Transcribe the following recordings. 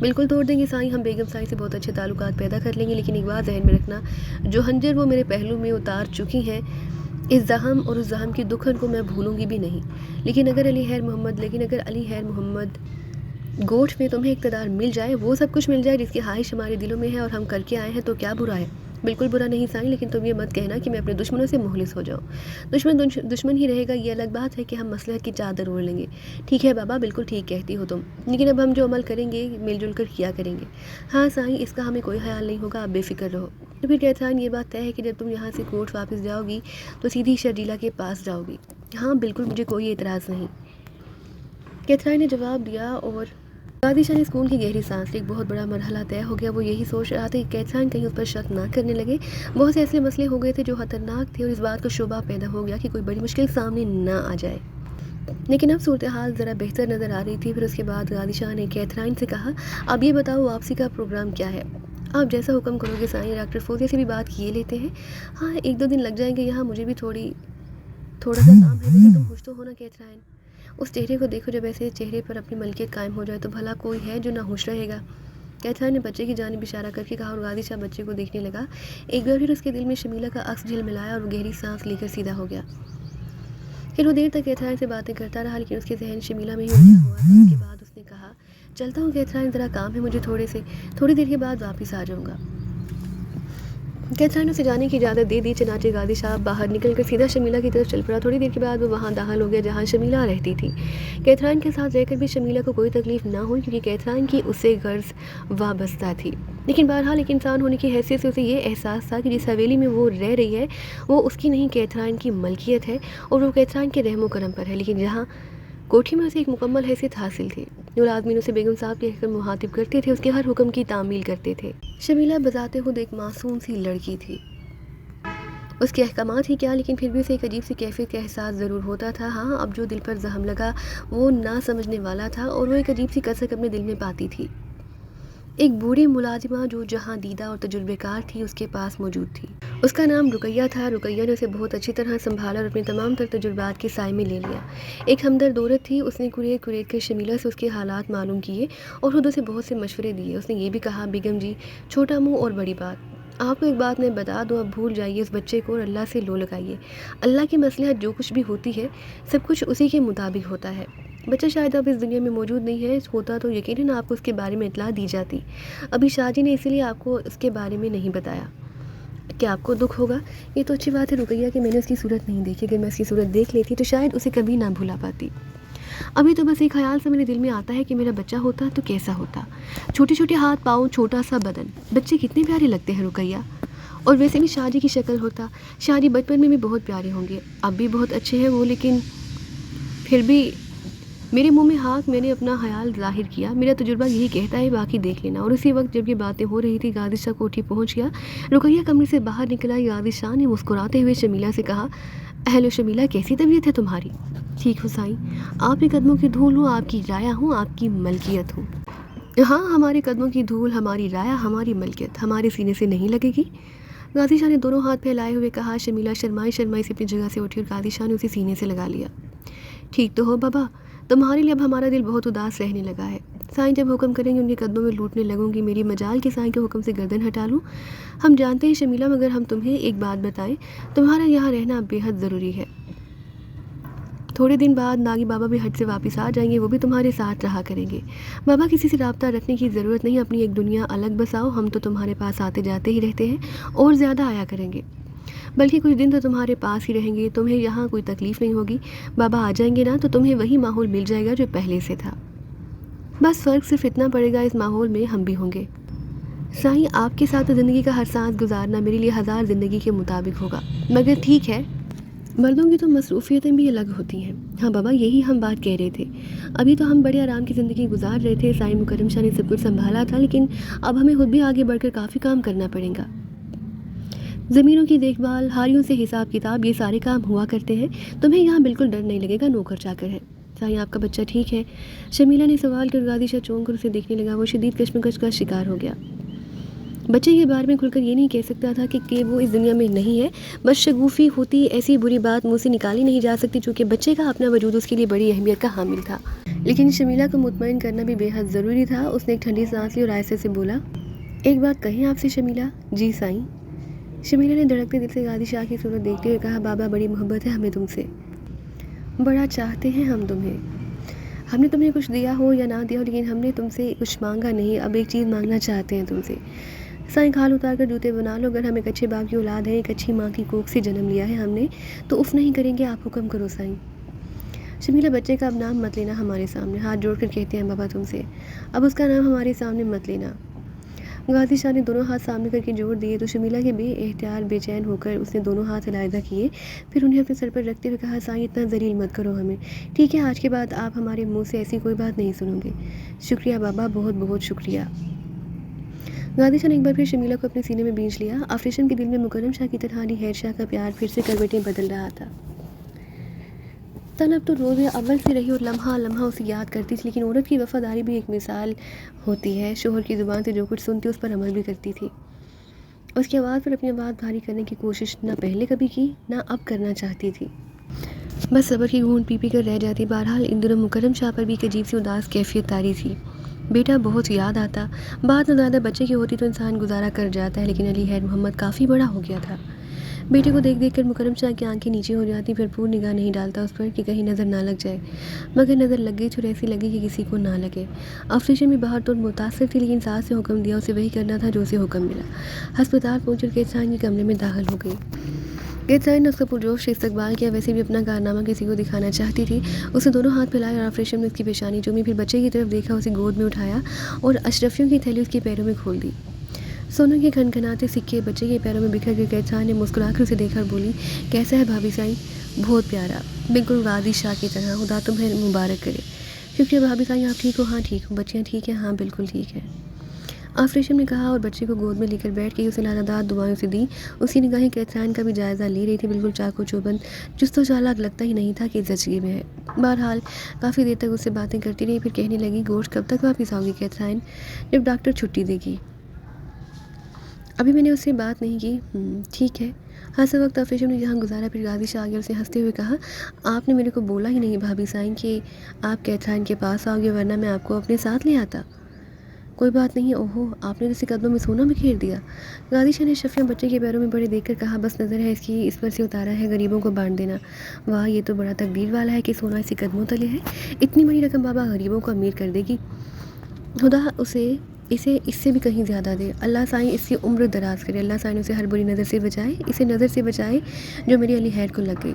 بالکل توڑ دیں گے سائیں، ہم بیگم سائیں سے بہت اچھے تعلقات پیدا کر لیں گے، لیکن ایک بات ذہن میں رکھنا، جو خنجر وہ میرے پہلو میں اتار چکی ہیں، اس زخم اور اس زخم کی دکھن کو میں بھولوں گی بھی نہیں۔ لیکن اگر علی خیر محمد گوٹھ میں تمہیں اقتدار مل جائے، وہ سب کچھ مل جائے جس کی خواہش ہمارے دلوں میں ہے اور ہم کر کے آئے ہیں، تو کیا برا ہے؟ بالکل برا نہیں سائیں، لیکن تم یہ مت کہنا کہ میں اپنے دشمنوں سے مخلص ہو جاؤں۔ دشمن ہی رہے گا، یہ الگ بات ہے کہ ہم مصلحت کی چادر اوڑھ لیں گے۔ ٹھیک ہے بابا، بالکل ٹھیک کہتی ہو تم، لیکن اب ہم جو عمل کریں گے مل جل کر کیا کریں گے۔ ہاں سائیں، اس کا ہمیں کوئی خیال نہیں ہوگا، آپ بے فکر رہو۔ تو پھر کیتھرائن، یہ بات طے ہے کہ جب تم یہاں سے کوٹ واپس جاؤ گی تو سیدھی شرجیلا کے پاس جاؤ گی؟ ہاں بالکل، مجھے کوئی اعتراض نہیں، کیتھرائن نے جواب دیا، اور غازی شاہ نے سکون کی گہری سانس لی۔ ایک بہت بڑا مرحلہ طے ہو گیا، وہ یہی سوچ رہا تھا کہ کیتھرائن کہیں اس پر شک نہ کرنے لگے۔ بہت سے ایسے مسئلے ہو گئے تھے جو خطرناک تھے، اور اس بات کا شبہ پیدا ہو گیا کہ کوئی بڑی مشکل سامنے نہ آ جائے، لیکن اب صورتحال ذرا بہتر نظر آ رہی تھی۔ پھر اس کے بعد غازی شاہ نے کیتھرائن سے کہا، اب یہ بتاؤ واپسی کا پروگرام کیا ہے؟ آپ جیسا حکم کرو گے سائیں، ڈاکٹر فوزیہ سے بھی بات کیے لیتے ہیں۔ ہاں 1-2 دن لگ جائیں گے، یہاں مجھے بھی تھوڑا سا کام ہے، لیکن تم خوش تو ہونا کیتھرائن؟ اس چہرے کو دیکھو، جب ایسے چہرے پر اپنی ملکیت قائم ہو جائے تو بھلا کوئی ہے جو نہ خوش رہے گا؟ کیتھرائن نے بچے کی جانب اشارہ کر کے کہا، اور غازی شاہ بچے کو دیکھنے لگا۔ ایک بار پھر اس کے دل میں شمیلہ کا عکس جھلملایا اور وہ گہری سانس لے کر سیدھا ہو گیا۔ پھر وہ دیر تک کیتھرائن سے باتیں کرتا رہا، لیکن اس کے ذہن شمیلہ میں ہی الجھا ہوا تھا۔ اس کے بعد اس نے کہا، چلتا ہوں کیتھرائن، ذرا کام ہے مجھے، تھوڑی دیر کے بعد واپس آ جاؤں گا۔ کیتھرائن اسے جانے کی اجازت دے دی، چنانچہ غازی شاہ باہر نکل کر سیدھا شمیلہ کی طرف چل پڑا۔ تھوڑی دیر کے بعد وہ وہاں داخل ہو گیا جہاں شمیلہ رہتی تھی۔ کیتھرائن کے ساتھ رہ کر بھی شمیلہ کو کوئی تکلیف نہ ہوئی، کیونکہ کیتھرائن کی اس سے غرض وابستہ تھی۔ لیکن بہرحال ایک انسان ہونے کی حیثیت سے اسے یہ احساس تھا کہ جس حویلی میں وہ رہ رہی ہے وہ اس کی نہیں، کیتھرائن کی ملکیت ہے، اور وہ کیتھرائن کے رحم و کرم پر ہے۔ لیکن جہاں کوٹھی میں اسے ایک مکمل حیثیت حاصل تھی، وہ لازمین اسے بیگم صاحب کہہ کر مخاطب کرتے تھے، اس کے ہر حکم کی تعمیل کرتے تھے۔ شمیلہ بذات خود ایک معصوم سی لڑکی تھی، اس کے احکامات ہی کیا، لیکن پھر بھی اسے ایک عجیب سی کیفیت کا احساس ضرور ہوتا تھا۔ ہاں، اب جو دل پر زخم لگا وہ نہ سمجھنے والا تھا، اور وہ ایک عجیب سی کسک اپنے دل میں پاتی تھی۔ ایک بوڑھی ملازمہ جو جہاں دیدہ اور تجربے کار تھی اس کے پاس موجود تھی۔ اس کا نام رقیہ تھا۔ رقیہ نے اسے بہت اچھی طرح سنبھالا اور اپنے تمام تر تجربات کے سائے میں لے لیا۔ ایک ہمدرد عورت تھی، اس نے کریٹ کر شمیلہ سے اس کے حالات معلوم کیے اور خود اسے بہت سے مشورے دیے۔ اس نے یہ بھی کہا، بیگم جی، چھوٹا منہ اور بڑی بات، آپ کو ایک بات میں بتا دوں، اب بھول جائیے اس بچے کو اور اللہ سے لو لگائیے۔ اللہ کی مصلحت جو کچھ بھی ہوتی ہے سب کچھ اسی کے مطابق ہوتا ہے۔ بچہ شاید اب اس دنیا میں موجود نہیں ہے، ہوتا تو یقیناً آپ کو اس کے بارے میں اطلاع دی جاتی۔ ابھی شاہ جی نے اسی لیے آپ کو اس کے بارے میں نہیں بتایا کہ آپ کو دکھ ہوگا۔ یہ تو اچھی بات ہے رقیہ کہ میں نے اس کی صورت نہیں دیکھی، اگر میں اس کی صورت دیکھ لیتی تو شاید اسے کبھی نہ بھلا پاتی۔ ابھی تو بس ایک خیال سے میرے دل میں آتا ہے کہ میرا بچہ ہوتا تو کیسا ہوتا، چھوٹے چھوٹے ہاتھ پاؤں، چھوٹا سا بدن، بچے کتنے پیارے لگتے ہیں رقیہ۔ اور ویسے بھی شاہ جی کی شکل ہوتا، شاہ جی بچپن میں بھی بہت پیارے ہوں گے، اب بھی بہت اچھے ہیں وہ، لیکن پھر بھی میرے منہ میں ہاتھ، میں نے اپنا خیال ظاہر کیا، میرا تجربہ یہی کہتا ہے، باقی دیکھ لینا۔ اور اسی وقت جب یہ باتیں ہو رہی تھی غازی شاہ کوٹھی پہنچ گیا۔ رقیہ کمرے سے باہر نکل آئی۔ غازی شاہ نے مسکراتے ہوئے شمیلہ سے کہا، اہلو شمیلہ، کیسی طبیعت ہے تمہاری؟ ٹھیک ہو سائیں، آپ کے قدموں کی دھول ہوں، آپ کی رایا ہوں، آپ کی ملکیت ہوں۔ ہاں، ہمارے قدموں کی دھول، ہماری رایا، ہماری ملکیت ہمارے سینے سے نہیں لگے گی؟ غازی شاہ نے دونوں ہاتھ پھیلائے ہوئے کہا۔ شمیلہ شرمائی سے اپنی جگہ سے اٹھی اور غازی شاہ نے اسے سینے سے لگا لیا۔ ٹھیک تو ہو بابا، تمہارے لیے اب ہمارا دل بہت اداس رہنے لگا ہے۔ سائیں جب حکم کریں گے ان کے قدموں میں لوٹنے لگوں گی، میری مجال کے سائیں کے حکم سے گردن ہٹا لوں؟ ہم جانتے ہیں شمیلہ، مگر ہم تمہیں ایک بات بتائیں، تمہارا یہاں رہنا بے حد ضروری ہے۔ تھوڑے دن بعد ناگی بابا بھی حج سے واپس آ جائیں گے، وہ بھی تمہارے ساتھ رہا کریں گے۔ بابا، کسی سے رابطہ رکھنے کی ضرورت نہیں، اپنی ایک دنیا الگ بساؤ، ہم تو تمہارے پاس آتے جاتے ہی رہتے ہیں اور زیادہ آیا کریں گے، بلکہ کچھ دن تو تمہارے پاس ہی رہیں گے، تمہیں یہاں کوئی تکلیف نہیں ہوگی۔ بابا آ جائیں گے نا تو تمہیں وہی ماحول مل جائے گا جو پہلے سے تھا، بس فرق صرف اتنا پڑے گا، اس ماحول میں ہم بھی ہوں گے۔ سائیں، آپ کے ساتھ زندگی کا ہر سانس گزارنا میرے لیے ہزار زندگی کے مطابق ہوگا، مگر ٹھیک ہے، مردوں کی تو مصروفیتیں بھی الگ ہوتی ہیں۔ ہاں بابا، یہی ہم بات کہہ رہے تھے، ابھی تو ہم بڑے آرام کی زندگی گزار رہے تھے، سائیں مکرم شاہ نے سب کچھ سنبھالا تھا، لیکن اب ہمیں خود بھی آگے بڑھ کر کافی کام کرنا پڑے گا۔ زمینوں کی دیکھ بھال، ہاریوں سے حساب کتاب، یہ سارے کام ہوا کرتے ہیں، تمہیں یہاں بالکل ڈر نہیں لگے گا، نوکر چاکر ہے۔ سائیں، آپ کا بچہ ٹھیک ہے؟ شمیلہ نے سوال کر غازی شاہ چونک کر اسے دیکھنے لگا، وہ شدید کشمکش کا شکار ہو گیا۔ بچے کے بارے میں کھل کر یہ نہیں کہہ سکتا تھا کہ وہ اس دنیا میں نہیں ہے، بس شگوفی ہوتی، ایسی بری بات منہ سے نکالی نہیں جا سکتی، چونکہ بچے کا اپنا وجود اس کے لیے بڑی اہمیت کا حامل تھا۔ لیکن شمیلہ کو مطمئن کرنا بھی بے حد ضروری تھا۔ اس نے ایک ٹھنڈی سانس لی اور آہستہ سے بولا، ایک بات کہیں آپ سے شمیلہ؟ جی سائیں۔ شمیلہ نے دھڑکتے دل سے غازی شاہ کی صورت دیکھتے ہوئے کہا، بابا بڑی محبت ہے ہمیں تم سے، بڑا چاہتے ہیں ہم تمہیں۔ ہم نے تمہیں کچھ دیا ہو یا نہ دیا ہو، لیکن ہم نے تم سے کچھ مانگا نہیں، اب ایک چیز مانگنا چاہتے ہیں تم سے۔ سائیں کھال اتار کر جوتے بنا لو، اگر ہم ایک اچھے باپ کی اولاد ہیں، ایک اچھی ماں کی کوکھ سے جنم لیا ہے ہم نے، تو اف نہیں کریں گے، آپ حکم کرو سائیں۔ شمیلہ بچے کا اب نام مت لینا ہمارے سامنے، ہاتھ جوڑ کر کہتے ہیں بابا تم سے، اب اس کا نام ہمارے سامنے مت لینا۔ غازی شاہ نے دونوں ہاتھ سامنے کر کے جوڑ دیے تو شمیلہ کے بے اختیار بے چین ہو کر اس نے دونوں ہاتھ علیحدہ کیے، پھر انہیں اپنے سر پر رکھتے ہوئے کہا، سائیں اتنا ذلیل مت کرو ہمیں، ٹھیک ہے؟ آج کے بعد آپ ہمارے منہ سے ایسی کوئی بات نہیں سنو گے۔ شکریہ بابا، بہت بہت شکریہ۔ غازی شاہ نے ایک بار پھر شمیلہ کو اپنے سینے میں بینچ لیا۔ آفریشم کے دل میں مکرم شاہ کی طرح علی حیر شاہ کا پیار پھر سے کروٹیں بدل رہا تھا۔ طلب تو روز اول سے رہی اور لمحہ لمحہ اسے یاد کرتی تھی، لیکن عورت کی وفاداری بھی ایک مثال ہوتی ہے، شوہر کی زبان سے جو کچھ سنتی اس پر عمل بھی کرتی تھی۔ اس کی آواز پر اپنی آواز بھاری کرنے کی کوشش نہ پہلے کبھی کی، نہ اب کرنا چاہتی تھی، بس صبر کی گھونٹ پی پی کر رہ جاتی۔ بہرحال ان دنوں مکرم شاہ پر بھی ایک عجیب سی اداس کیفیت طاری تھی۔ بیٹا بہت یاد آتا، بات نہ زیادہ بچے کی ہوتی تو انسان گزارا کر جاتا ہے، لیکن علی حیر محمد کافی بڑا ہو گیا تھا۔ بیٹے کو دیکھ دیکھ کر مکرم شاہ کی آنکھیں نیچے ہو جاتی، پھر پور نگاہ نہیں ڈالتا اس پر کہ کہیں نظر نہ لگ جائے، مگر نظر لگ گئی تو ایسی لگی کہ کسی کو نہ لگے۔ آفریشن بھی باہر تو متاثر تھی، لیکن ساس سے حکم دیا اسے وہی کرنا تھا جو اسے حکم ملا۔ ہسپتال پہنچ کر کیتھرائن کے کمرے میں داخل ہو گئی۔ کیتھرائن نے اس کا پرجوش سے استقبال کیا، ویسے بھی اپنا کارنامہ کسی کو دکھانا چاہتی تھی۔ اس نے دونوں ہاتھ پھیلائے اور آفریشن نے اس کی پیشانی چومی، پھر بچے کی طرف دیکھا، اسے گود میں اٹھایا اور اشرفیوں کی تھیلی اس کے پیروں میں کھول دی۔ سونے کے کھنکھناتے سکے بچے کے پیروں میں بکھر گئے۔ کیتھرائن نے مسکرا کر اسے دیکھا اور بولی، کیسا ہے بھابھی سائیں؟ بہت پیارا، بالکل غازی شاہ کی طرح، خدا تمہیں مبارک کرے۔ شکریہ بھابھی سائیں، آپ ٹھیک ہو؟ ہاں ٹھیک ہوں۔ بچیاں ٹھیک ہیں؟ ہاں بالکل ٹھیک ہے، آفریشن نے کہا اور بچے کو گود میں لے کر بیٹھ گئی۔ اسے لاداداد دعائیں اسے دیں، اس کی نگاہیں کیتھرائن کا بھی جائزہ لے رہی تھی، بالکل چاق و چوبند، چست و چالاک، لگتا ہی نہیں تھا کہ زچگی میں ہے۔ بہرحال کافی دیر تک اس سے باتیں کرتی رہی، پھر کہنے لگی، گوشت کب تک واپس آؤ گی کیتھرائن؟ جب ڈاکٹر چھٹی دے گی۔ ابھی میں نے اس سے بات نہیں کی۔ ٹھیک ہے۔ ہنستے وقت آفریشن نے یہاں گزارا، پھر غازی شاہ آگے اسے ہنستے ہوئے کہا، آپ نے میرے کو بولا ہی نہیں بھابھی سائیں کہ آپ کیتھرائن کے پاس آؤ گے، ورنہ میں آپ کو اپنے ساتھ لے آتا۔ کوئی بات نہیں، اوہو، آپ نے اسے قدموں میں سونا بکھیر دیا۔ غازی شاہ نے اشرفیاں بچے کے پیروں میں پڑے دیکھ کر کہا، بس نظر ہے اس کی، اس پر سے اتارا ہے غریبوں کو بانٹ دینا۔ واہ، یہ تو بڑا تقدیر والا ہے کہ سونا اسی قدموں تلے ہے۔ اتنی بڑی رقم بابا غریبوں کو امیر کر دے گی، خدا اسے اس سے بھی کہیں زیادہ دے۔ اللہ سائیں اس کی عمر دراز کرے، اللہ سائیں اسے ہر بری نظر سے بچائے، اسے نظر سے بچائے جو میری علی حیر کو لگ گئی،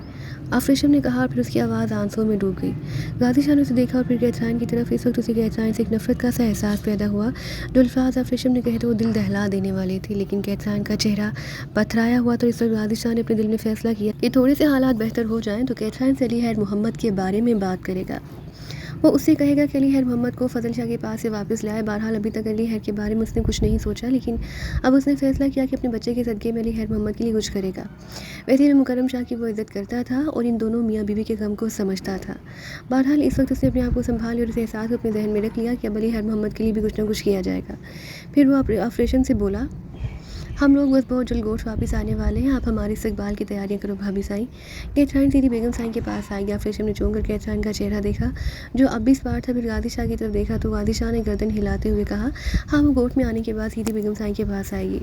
آفریشم نے کہا، اور پھر اس کی آواز آنسوں میں ڈوب گئی۔ غازی شاہ نے اسے دیکھا اور پھر کیتھرائن کی طرف۔ اس وقت اسے کیتھرائن سے ایک نفرت کا سا احساس پیدا ہوا، جو الفاظ آفریشم نے کہے تو وہ دل دہلا دینے والے تھے، لیکن کیتھرائن کا چہرہ پتھرایا ہوا تھا۔ اس وقت غازی شاہ نے اپنے دل میں فیصلہ کیا کہ تھوڑے سے حالات بہتر ہو جائیں تو کیتھرائن سے علی حیر محمد کے بارے میں بات کرے گا، وہ اس سے کہے گا کہ علی حیر محمد کو فضل شاہ کے پاس سے واپس لائے۔ بہرحال ابھی تک علی حیر کے بارے میں اس نے کچھ نہیں سوچا، لیکن اب اس نے فیصلہ کیا کہ اپنے بچے کے صدقے میں علی حیر محمد کے لیے کچھ کرے گا۔ ویسے بھی مکرم شاہ کی وہ عزت کرتا تھا اور ان دونوں میاں بیوی کے غم کو سمجھتا تھا۔ بہرحال اس وقت اس نے اپنے آپ کو سنبھال لیا اور اس احساس کو اپنے ذہن میں رکھ لیا کہ اب علی حیر محمد کے لیے بھی کچھ نہ کچھ کیا جائے گا۔ پھر وہ آفریشن سے بولا، ہم لوگ بس بہت جلد گوشت واپس آنے والے ہیں، آپ ہمارے استقبال کی تیاریاں کرو بھابھی سائیں۔ کیتھرائن سیدھی بیگم سائیں کے پاس آئے گی۔ آفریشن نے چونک کر کیتھرائن کا چہرہ دیکھا جو اب بھی سوار تھا، پھر غازی شاہ کی طرف دیکھا تو غازی شاہ نے گردن ہلاتے ہوئے کہا، ہاں وہ گوشت میں آنے کے بعد سیدھی بیگم سائیں کے پاس آئے گی،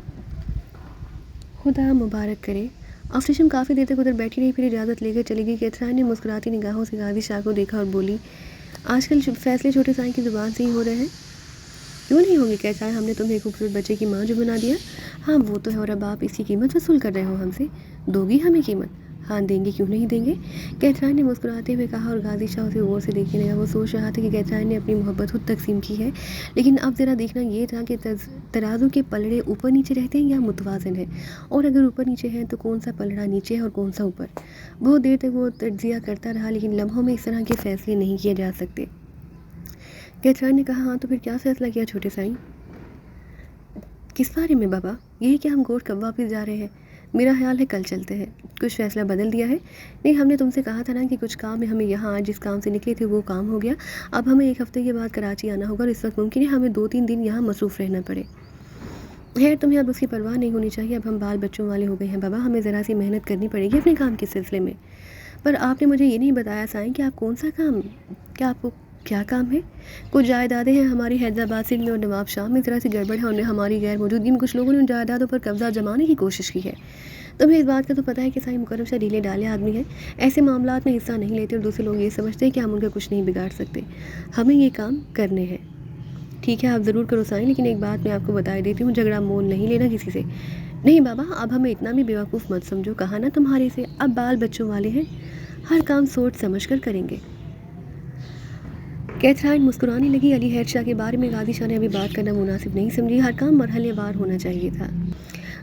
خدا مبارک کرے۔ آفریشن کافی دیر تک ادھر بیٹھی رہی، پھر اجازت لے کر چلی گئی۔ کیتھرائن نے مسکراتی نگاہوں سے غازی شاہ کو دیکھا اور بولی، آج کل فیصلے چھوٹے سائیں کی زبان سے ہی ہو رہے ہیں؟ کیوں نہیں ہوں گے کیتھرائن، ہم نے تمہیں ایک خوبصورت بچے کی ماں جو بنا دیا۔ ہاں وہ تو ہے، اور اب آپ اس کی قیمت وصول کر رہے ہو ہم سے، دو گی ہمیں قیمت؟ ہاں دیں گے، کیوں نہیں دیں گے، کیتھرائن نے مسکراتے ہوئے کہا، اور غازی شاہ اسے غور سے دیکھنے لگا۔ وہ سوچ رہا تھا کہ کیتھرائن نے اپنی محبت خود تقسیم کی ہے، لیکن اب ذرا دیکھنا یہ تھا کہ ترازو کے پلڑے اوپر نیچے رہتے ہیں یا متوازن ہے، اور اگر اوپر نیچے ہیں تو کون سا پلڑا نیچے ہے اور کون سا اوپر۔ بہت دیر تک وہ تجزیہ کرتا رہا، لیکن لمحوں میں اس طرح کے فیصلے نہیں کیے جا سکتے۔ کیتھرائن نے کہا، ہاں تو پھر کیا فیصلہ کیا چھوٹے سائیں؟ کس بارے میں بابا؟ یہی کہ ہم گوشت کب واپس جا رہے ہیں؟ میرا خیال ہے کل چلتے ہیں۔ کچھ فیصلہ بدل دیا ہے؟ نہیں، ہم نے تم سے کہا تھا نا کہ کچھ کام ہے، ہمیں یہاں جس کام سے نکلے تھے وہ کام ہو گیا، اب ہمیں ایک ہفتے کے بعد کراچی آنا ہوگا، اور اس وقت ممکن ہے ہمیں 2-3 دن یہاں مصروف رہنا پڑے۔ خیر تمہیں اب اس کی پرواہ نہیں ہونی چاہیے، اب ہم بال بچوں والے ہو گئے ہیں بابا، ہمیں ذرا سی محنت کرنی پڑے گی اپنے کام کے سلسلے میں۔ پر آپ نے مجھے یہ نہیں بتایا سائیں کہ آپ کون سا کام، کیا آپ کو کیا کام ہے؟ کچھ جائیدادیں ہیں ہماری حیدرآباد سندھ میں اور نواب شاہ میں، ذرا سی گڑبڑ ہے، انہیں ہماری غیر موجودگی میں کچھ لوگوں نے ان جائیدادوں پر قبضہ جمانے کی کوشش کی ہے۔ تمہیں اس بات کا تو پتہ ہے کہ سائیں مکرم شاہ ڈھیلے ڈالے آدمی ہیں، ایسے معاملات میں حصہ نہیں لیتے اور دوسرے لوگ یہ سمجھتے ہیں کہ ہم ان کا کچھ نہیں بگاڑ سکتے، ہمیں یہ کام کرنے ہیں۔ ٹھیک ہے آپ ضرور کرو سائیں، لیکن ایک بات میں آپ کو بتا دیتی ہوں، جھگڑا مول نہیں لینا کسی سے۔ نہیں بابا، اب ہمیں اتنا بھی بیوقوف مت سمجھو، کہا نا تمہارے سے، اب بال بچوں والے ہیں، ہر کام سوچ سمجھ کر کریں گے۔ کیتھرائن مسکرانے لگی۔ علی حید شاہ کے بارے میں غازی شاہ نے ابھی بات کرنا مناسب نہیں سمجھی، ہر کام مرحلے وار ہونا چاہیے تھا۔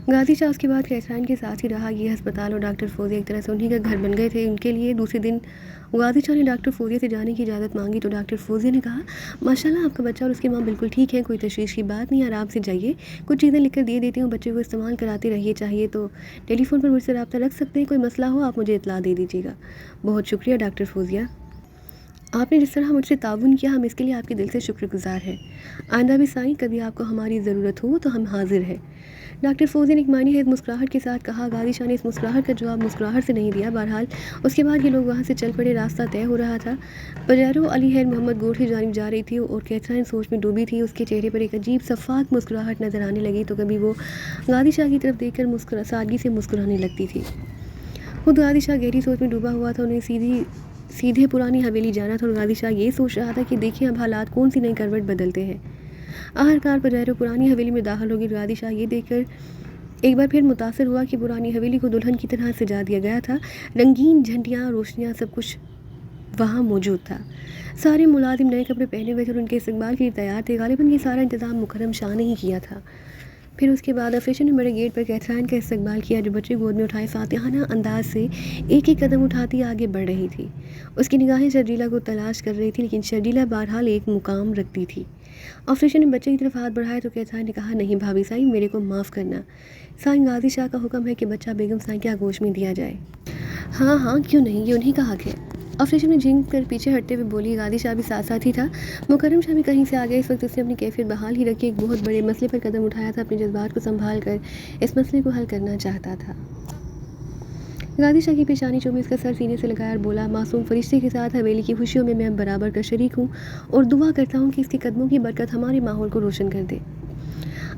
غازی شاہ اس کے بعد کیتھرائن کے ساتھ ہی رہا۔ یہ ہسپتال اور ڈاکٹر فوزیہ ایک طرح سے انہی کا گھر بن گئے تھے ان کے لیے۔ دوسرے دن غازی شاہ نے ڈاکٹر فوزیہ سے جانے کی اجازت مانگی تو ڈاکٹر فوزیہ نے کہا، ماشاءاللہ آپ کا بچہ اور اس کی ماں بالکل ٹھیک ہیں، کوئی تشویش کی بات نہیں، آرام سے جائیے، کچھ چیزیں لکھ کر دے دیتی ہوں، بچے کو استعمال کراتے رہیے، چاہیے تو ٹیلی فون پر مجھ سے رابطہ رکھ سکتے ہیں، کوئی مسئلہ ہو آپ مجھے اطلاع دے دیجیے گا۔ بہت شکریہ ڈاکٹر فوزیہ، آپ نے جس طرح مجھ سے تعاون کیا، ہم اس کے لیے آپ کے دل سے شکر گزار ہیں۔ آئندہ بھی سائیں کبھی آپ کو ہماری ضرورت ہو تو ہم حاضر ہیں۔ ڈاکٹر فوزیہ نے ایک معنی خیز مسکراہٹ کے ساتھ کہا۔ غازی شاہ نے اس مسکراہٹ کا جواب مسکراہٹ سے نہیں دیا۔ بہرحال اس کے بعد یہ لوگ وہاں سے چل پڑے، راستہ طے ہو رہا تھا۔ پجیرو علی حید محمد گوٹھ کی جانب جا رہی تھی اور کیتھرائن سوچ میں ڈوبی تھی۔ اس کے چہرے پر ایک عجیب صفاق مسکراہٹ نظر آنے لگی تو کبھی وہ غازی شاہ کی طرف دیکھ کر سادگی سے مسکرانے لگتی تھی۔ خود غازی شاہ گہری سوچ میں ڈوبا ہوا تھا، انہیں سیدھے پرانی حویلی جانا تھا اور غازی شاہ یہ سوچ رہا تھا کہ دیکھیں اب حالات کون سی نئی کروٹ بدلتے ہیں۔ آخرکار پجیرو پرانی حویلی میں داخل ہوگی۔ غازی شاہ یہ دیکھ کر ایک بار پھر متاثر ہوا کہ پرانی حویلی کو دلہن کی طرح سجا دیا گیا تھا، رنگین جھنڈیاں، روشنیاں، سب کچھ وہاں موجود تھا۔ سارے ملازم نئے کپڑے پہنے ہوئے تھے اور ان کے استقبال کے لیے تیار تھے۔ غالباً یہ سارا انتظام مکرم شاہ نے ہی کیا تھا۔ پھر اس کے بعد افریشن نے بڑے گیٹ پر کیتھرائن کا استقبال کیا جو بچے گود میں اٹھائے فاتحانہ انداز سے ایک ایک قدم اٹھاتی آگے بڑھ رہی تھی۔ اس کی نگاہیں شرجیلہ کو تلاش کر رہی تھی لیکن شرجیلہ بہرحال ایک مقام رکھتی تھی۔ افریشن نے بچے کی طرف ہاتھ بڑھائے تو کیتھرائن نے کہا، نہیں بھابھی سائیں، میرے کو معاف کرنا، سائیں غازی شاہ کا حکم ہے کہ بچہ بیگم سائیں کے آغوش میں دیا جائے۔ ہاں ہاں کیوں نہیں، یہ انہی کا حق ہے۔ افریشن نے جھنک کر پیچھے ہٹتے ہوئے بولی۔ غازی شاہ بھی ساتھ ساتھ ہی تھا، مکرم شاہ بھی کہیں سے آ گیا۔ اس وقت اس نے اپنی کیفیت بحال ہی رکھی، ایک بہت بڑے مسئلے پر قدم اٹھایا تھا، اپنے جذبات کو سنبھال کر اس مسئلے کو حل کرنا چاہتا تھا۔ غازی شاہ کی پیشانی چومی، اس کا سر سینے سے لگایا اور بولا، معصوم فرشتے کے ساتھ حویلی کی خوشیوں میں میں برابر کا شریک ہوں اور دعا کرتا ہوں کہ اس کے قدموں کی برکت ہمارے ماحول کو روشن کر دے۔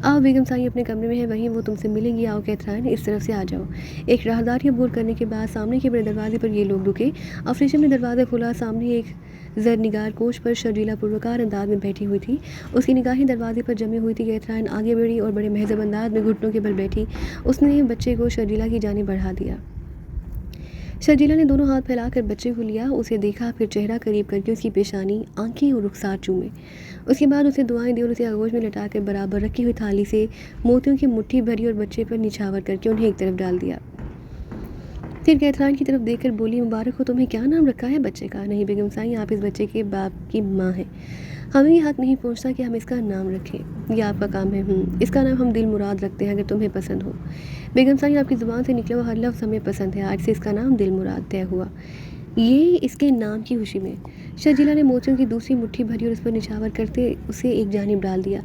آؤ بیگم سائیں اپنے کمرے میں ہے، وہیں وہ تم سے ملیں گی، آؤ کیتھرائن اس طرف سے آ جاؤ۔ ایک راہداری عبور کرنے کے بعد سامنے کے بڑے دروازے پر یہ لوگ رکے۔ افریشن نے دروازہ کھولا، سامنے ایک زرنگار کوچ پر شرجیلہ پروکار انداز میں بیٹھی ہوئی تھی، اس کی نگاہیں دروازے پر جمی ہوئی تھی۔ کیتھرائن آگے بڑھی اور بڑے مہذب انداز میں گھٹنوں کے بل بیٹھی، اس نے بچے کو شرجیلہ کی جانب بڑھا دیا۔ شرجیلہ نے دونوں ہاتھ پھیلا کر بچے کو لیا، اسے دیکھا، پھر چہرہ قریب کر کے اس کی پیشانی، آنکھیں اور رخسار چومے۔ اس کے بعد اسے دعائیں دی اور اسے آغوش میں لٹا کر برابر رکھی ہوئی تھالی سے موتیوں کی مٹھی بھری اور بچے پر نچھاور کر کے انہیں ایک طرف ڈال دیا۔ پھر کیتھرائن کی طرف دیکھ کر بولی، مبارک ہو، تمہیں کیا نام رکھا ہے بچے کا؟ نہیں بیگم سائیں، آپ اس بچے کے باپ کی ماں ہیں، ہمیں یہ حق نہیں پہنچتا کہ ہم اس کا نام رکھیں، یہ آپ کا کام ہے۔ اس کا نام ہم دل مراد رکھتے ہیں اگر تمہیں پسند ہو۔ بیگم سائیں آپ کی زبان سے نکلا ہوا ہر لفظ ہمیں پسند ہے، آج سے اس کا نام دل مراد طے ہوا، یہ اس کے نام کی خوشی میں۔ شرجیلہ نے موتیوں کی دوسری مٹھی بھری اور اس پر نچھاور کرتے اسے ایک جانب ڈال دیا۔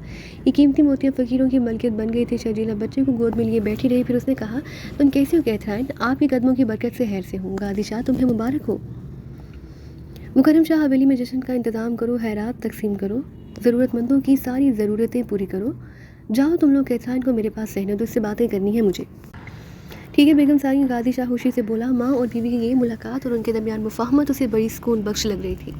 یہ قیمتی موتیاں فقیروں کی ملکیت بن گئی تھی۔ شرجیلہ بچے کو گود میں لیے بیٹھی رہی، پھر اس نے کہا، تم کیسے ہو کیتھرائن؟ آپ کے قدموں کی برکت سے خیر سے ہوں۔ غازی شاہ تمہیں مبارک ہو۔ مکرم شاہ حویلی میں جشن کا انتظام کرو، خیرات تقسیم کرو، ضرورت مندوں کی ساری ضرورتیں پوری کرو۔ جاؤ تم لوگ، کیتھرائن کو میرے پاس رہنے دو، اس سے باتیں کرنی ہیں مجھے۔ ٹھیک ہے بیگم سائیں، غازی شاہ خوشی سے بولا۔ ماں اور بیوی کی یہ ملاقات اور ان کے درمیان مفاہمت اسے بڑی سکون بخش لگ رہی تھی۔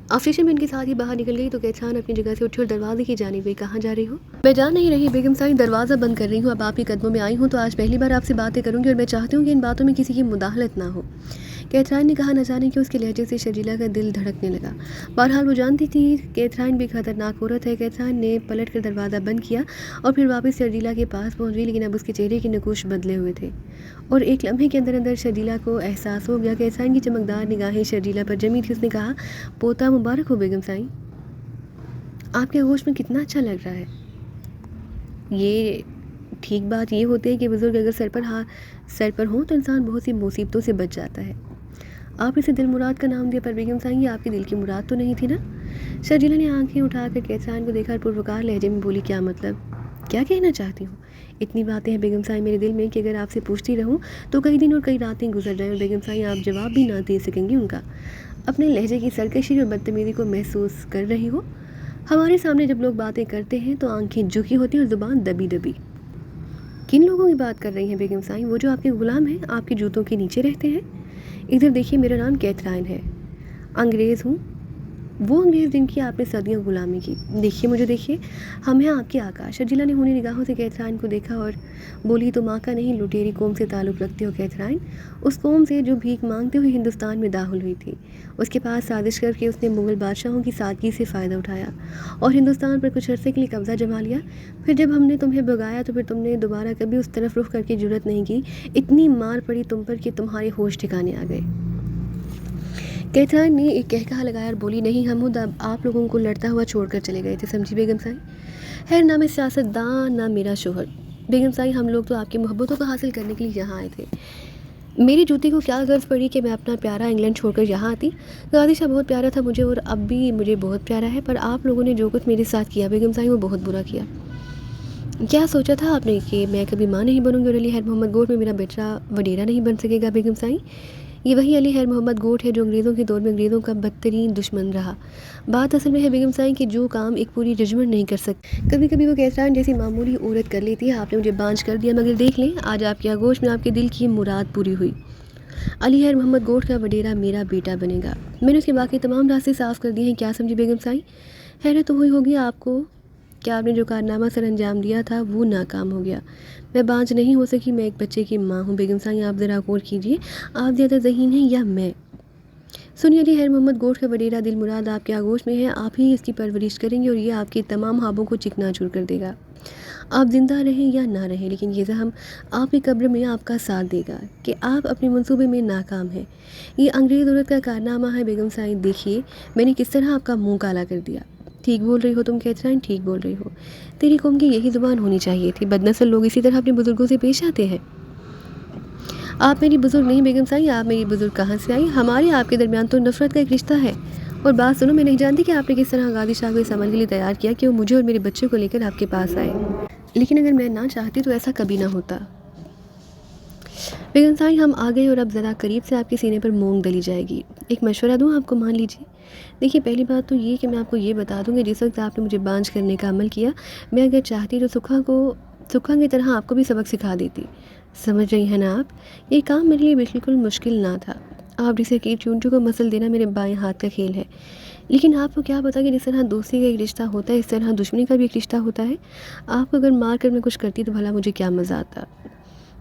افریشن بھی ان کے ساتھ ہی باہر نکل گئی تو کیتھرائن اپنی جگہ سے اٹھی اور دروازے کی جانب گئی۔ کہاں جا رہی ہو؟ میں جا نہیں رہی بیگم سائیں، دروازہ بند کر رہی ہوں، اب آپ کے قدموں میں آئی ہوں تو آج پہلی بار آپ سے باتیں کروں گی اور میں چاہتی ہوں کہ ان باتوں میں کسی کی مداخلت نہ ہو۔ کیتھرائن نے کہا، نہ جانے کیوں اس کے لہجے سے شرجیلہ کا دل دھڑکنے لگا۔ بہرحال وہ جانتی تھی کیتھرائن بھی خطرناک عورت ہے۔ کیتھرائن نے پلٹ کر دروازہ بند کیا اور پھر واپس شرجیلہ کے پاس پہنچ گئی، لیکن اب اس کے چہرے کے نقوش بدلے ہوئے تھے اور ایک لمحے کے اندر اندر شرجیلہ کو احساس ہو گیا۔ کیتھرائن کی چمکدار نگاہیں شرجیلہ پر جمی تھی، اس نے کہا، پوتا مبارک ہو بیگم سائیں، آپ کے آغوش میں کتنا اچھا لگ رہا ہے۔ یہ ٹھیک بات یہ ہوتی ہے کہ بزرگ اگر سر پر ہوں تو انسان بہت سی مصیبتوں سے بچ جاتا ہے۔ آپ اسے دل مراد کا نام دیا، پر بیگم سائیں یہ آپ کے دل کی مراد تو نہیں تھی نا؟ شرجیلہ نے آنکھیں اٹھا کر کیتھرائن کو دیکھا اور پروکار لہجے میں بولی، کیا مطلب؟ کیا کہنا چاہتی ہوں؟ اتنی باتیں ہیں بیگم سائیں میرے دل میں کہ اگر آپ سے پوچھتی رہوں تو کئی دن اور کئی راتیں گزر جائیں اور بیگم سائیں آپ جواب بھی نہ دے سکیں گی ان کا۔ اپنے لہجے کی سرکشی اور بدتمیزی کو محسوس کر رہی ہو؟ ہمارے سامنے جب لوگ باتیں کرتے ہیں تو آنکھیں جھکی ہوتی ہیں اور زبان دبی دبی۔ کن لوگوں کی بات کر رہی ہیں بیگم سائیں؟ وہ جو آپ کے غلام ہیں، آپ کے جوتوں کے نیچے رہتے ہیں؟ ادھر دیکھیے، میرا نام کیتھرائن ہے، انگریز ہوں، وہ انگریز جن کی آپ نے صدیوں غلامی کی۔ دیکھیے مجھے، دیکھیے، ہم ہیں آپ کے آقا۔ شرجیلا نے ہونی نگاہوں سے کیتھرائن کو دیکھا اور بولی، تم آقا نہیں، لٹیری قوم سے تعلق رکھتے ہو کیتھرائن، اس قوم سے جو بھیک مانگتے ہوئے ہندوستان میں داخل ہوئی تھی۔ اس کے پاس سازش کر کے اس نے مغل بادشاہوں کی سادگی سے فائدہ اٹھایا اور ہندوستان پر کچھ عرصے کے لیے قبضہ جما لیا۔ پھر جب ہم نے تمہیں بھگایا تو پھر تم نے دوبارہ کبھی اس طرف رخ کر کے جرأت نہیں کی۔ اتنی مار پڑی تم پر کہ تمہارے ہوش ٹھکانے آ گئے۔ کیتھرائن نے ایک کہکہا لگایا اور بولی، نہیں حمود، اب آپ لوگوں کو لڑتا ہوا چھوڑ کر چلے گئے تھے، سمجھی بیگم سائیں؟ خیر، نہ میں سیاست دان، نہ میرا شوہر۔ بیگم سائیں، ہم لوگ تو آپ کی محبتوں کو حاصل کرنے کے لیے یہاں آئے تھے۔ میری جوتی کو کیا غرض پڑی کہ میں اپنا پیارا انگلینڈ چھوڑ کر یہاں آتی؟ غازی شاہ بہت پیارا تھا مجھے اور اب بھی مجھے بہت پیارا ہے، پر آپ لوگوں نے جو کچھ میرے ساتھ کیا بیگم سائیں، وہ بہت برا کیا۔ کیا سوچا تھا آپ نے کہ میں کبھی ماں نہیں بنوں گی اور علی خیر محمد گوٹھ میں میرا بیٹا وڈیرا نہیں بن سکے گا؟ بیگم سائیں، یہ وہی علی خیر محمد گوٹھ ہے جو انگریزوں کے دور میں انگریزوں کا بدترین دشمن رہا۔ بات اصل میں ہے بیگم سائیں کہ جو کام ایک پوری رجمنٹ نہیں کر سکتی، کبھی کبھی وہ کیتھرائن جیسی معمولی عورت کر لیتی ہے۔ آپ نے مجھے بانجھ کر دیا، مگر دیکھ لیں، آج آپ کے آغوش میں آپ کے دل کی مراد پوری ہوئی۔ علی خیر محمد گوٹھ کا وڈیرا میرا بیٹا بنے گا۔ میں نے اس کے باقی تمام راستے صاف کر دیے ہیں، کیا سمجھی بیگم سائیں؟ حیرت تو ہوئی ہوگی آپ کو کہ آپ نے جو کارنامہ سر انجام دیا تھا وہ ناکام ہو گیا۔ میں بانجھ نہیں ہو سکی، میں ایک بچے کی ماں ہوں۔ بیگم سائیں، آپ ذرا غور کیجیے، آپ زیادہ ذہین ہیں یا میں؟ سنیے، علی خیر محمد گوٹھ کا وڈیرا دل مراد آپ کے آغوش میں ہے، آپ ہی اس کی پرورش کریں گے اور یہ آپ کے تمام خوابوں کو چکنا چور کر دے گا۔ آپ زندہ رہیں یا نہ رہیں، لیکن یہ زخم آپ کی قبر میں آپ کا ساتھ دے گا کہ آپ اپنے منصوبے میں ناکام ہیں۔ یہ انگریز عورت کا کارنامہ ہے بیگم سائیں، دیکھیے میں نے کس طرح آپ کا منہ کالا کر دیا۔ ٹھیک بول رہی ہو تم کیتھرائن، ٹھیک بول رہی ہو۔ تیری قوم کی یہی زبان ہونی چاہیے تھی، بدنسل لوگ اسی طرح اپنے بزرگوں سے پیش آتے ہیں۔ آپ میری بزرگ نہیں بیگم سائیں، آپ میری بزرگ کہاں سے آئی؟ ہمارے آپ کے درمیان تو نفرت کا ایک رشتہ ہے۔ اور بات سنو، میں نہیں جانتی کہ آپ نے کس طرح غازی شاہ کو اس عمل کے لیے تیار کیا کہ وہ مجھے اور میرے بچے کو لے کر آپ کے پاس آئے، لیکن اگر میں نہ چاہتی تو ایسا کبھی نہ ہوتا۔ بیگم سائیں، ہم آ گئے اور اب ذرا قریب سے آپ کے سینے پر مونگ دلی جائے گی۔ ایک مشورہ دوں آپ کو، مان لیجیے۔ دیکھیے، پہلی بات تو یہ کہ میں آپ کو یہ بتا دوں کہ جس وقت آپ نے مجھے بانجھ کرنے کا عمل کیا، میں اگر چاہتی تو سکھا کی طرح آپ کو بھی سبق سکھا دیتی۔ سمجھ رہی ہیں نا آپ؟ یہ کام میرے لیے بالکل مشکل نہ تھا۔ آپ جسے کی چونٹوں کو مسل دینا میرے بائیں ہاتھ کا کھیل ہے، لیکن آپ کو کیا پتا کہ جس طرح دوستی کا ایک رشتہ ہوتا ہے، اس طرح دشمنی کا بھی ایک رشتہ ہوتا ہے۔ آپ کو اگر مار کر میں کچھ کرتی تو بھلا مجھے کیا مزہ آتا؟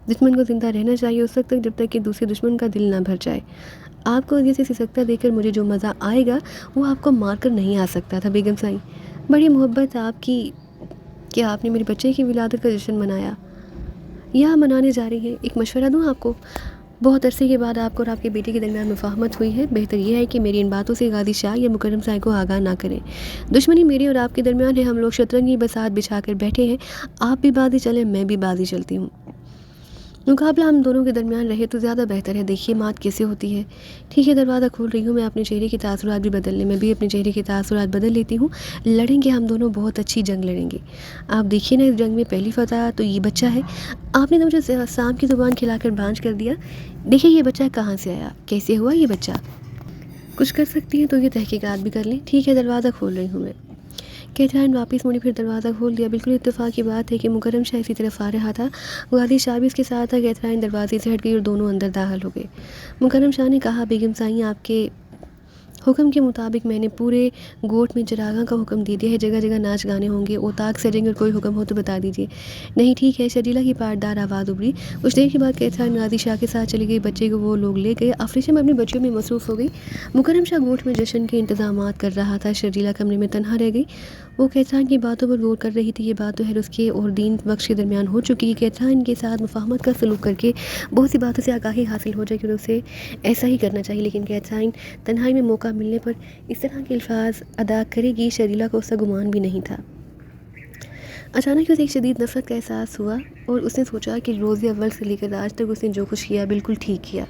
دشمن کو زندہ رہنا چاہیے اس وقت تک جب تک کہ دوسرے دشمن کا دل نہ بھر جائے۔ آپ کو جیسے سسکتا دیکھ کر مجھے جو مزہ آئے گا وہ آپ کو مار کر نہیں آ سکتا تھا بیگم سائیں۔ بڑی محبت آپ کی کہ آپ نے میرے بچے کی ولادت کا جشن منایا یا منانے جا رہی ہیں۔ ایک مشورہ دوں آپ کو، بہت عرصے کے بعد آپ کو اور آپ کے بیٹے کے درمیان مفاہمت ہوئی ہے، بہتر یہ ہے کہ میری ان باتوں سے غازی شاہ یا مکرم صاحب کو آگاہ نہ کریں۔ دشمنی میری اور آپ کے درمیان ہے، ہم لوگ شطرنج بساط بچھا کر بیٹھے ہیں، آپ بھی بازی چلیں، میں بھی بازی چلتی ہوں۔ مقابلہ ہم دونوں کے درمیان رہے تو زیادہ بہتر ہے۔ دیکھیے مات کیسے ہوتی ہے۔ ٹھیک ہے، دروازہ کھول رہی ہوں، میں اپنے چہرے کے تاثرات بھی بدل لیں، میں بھی اپنے چہرے کے تاثرات بدل لیتی ہوں۔ لڑیں گے ہم دونوں، بہت اچھی جنگ لڑیں گے۔ آپ دیکھیے نا، اس جنگ میں پہلی فتح تو یہ بچہ ہے۔ آپ نے تو مجھے سانپ کی زبان کھلا کر بانجھ کر دیا۔ دیکھیے یہ بچہ کہاں سے آیا، کیسے ہوا یہ بچہ؟ کچھ کر سکتی ہیں تو یہ تحقیقات بھی کر لیں۔ ٹھیک ہے، دروازہ کھول رہی ہوں میں۔ کیتھرائن واپس مڑی، پھر دروازہ کھول دیا۔ بالکل اتفاق کی بات ہے کہ مکرم شاہ اسی طرف آ رہا تھا، غازی شاہ بھی اس کے ساتھ تھا۔ کیتھرائن دروازے سے ہٹ گئی اور دونوں اندر داخل ہو گئے۔ مکرم شاہ نے کہا، بیگم سائیں، آپ کے حکم کے مطابق میں نے پورے گوٹ میں چراغاں کا حکم دے دیا ہے، جگہ جگہ ناچ گانے ہوں گے، اوتاق سجیں گے، اور کوئی حکم ہو تو بتا دیجیے۔ نہیں ٹھیک ہے، شرجیلا کی پاٹدار آواز ابھری۔ کچھ دیر کے بعد کیتھرائن غازی شاہ کے ساتھ چلی گئی، بچے کو وہ لوگ لے گئے۔ افریشم اپنی بچیوں میں مصروف ہو گئی۔ مکرم شاہ گوٹ میں جشن کے انتظامات کر رہا تھا، شرجیلا کمرے میں تنہا رہ گئی۔ وہ کیتھرائن کی باتوں پر غور کر رہی تھی۔ یہ بات تو ہے اس کے اور دین بخش کے درمیان ہو چکی ہے، کیتھرائن کے ساتھ مفاہمت کا سلوک کر کے بہت سی باتوں سے آگاہی حاصل ہو جائے کہ اسے ایسا ہی کرنا چاہیے، لیکن کیتھرائن تنہائی میں موقع ملنے پر اس طرح کے الفاظ ادا کرے گی، شرجیلا کو اس کا گمان بھی نہیں تھا۔ اچانک اسے ایک شدید نفرت کا احساس ہوا اور اس نے سوچا کہ روز اول سے لے کر آج تک اس نے جو کچھ کیا بالکل ٹھیک کیا۔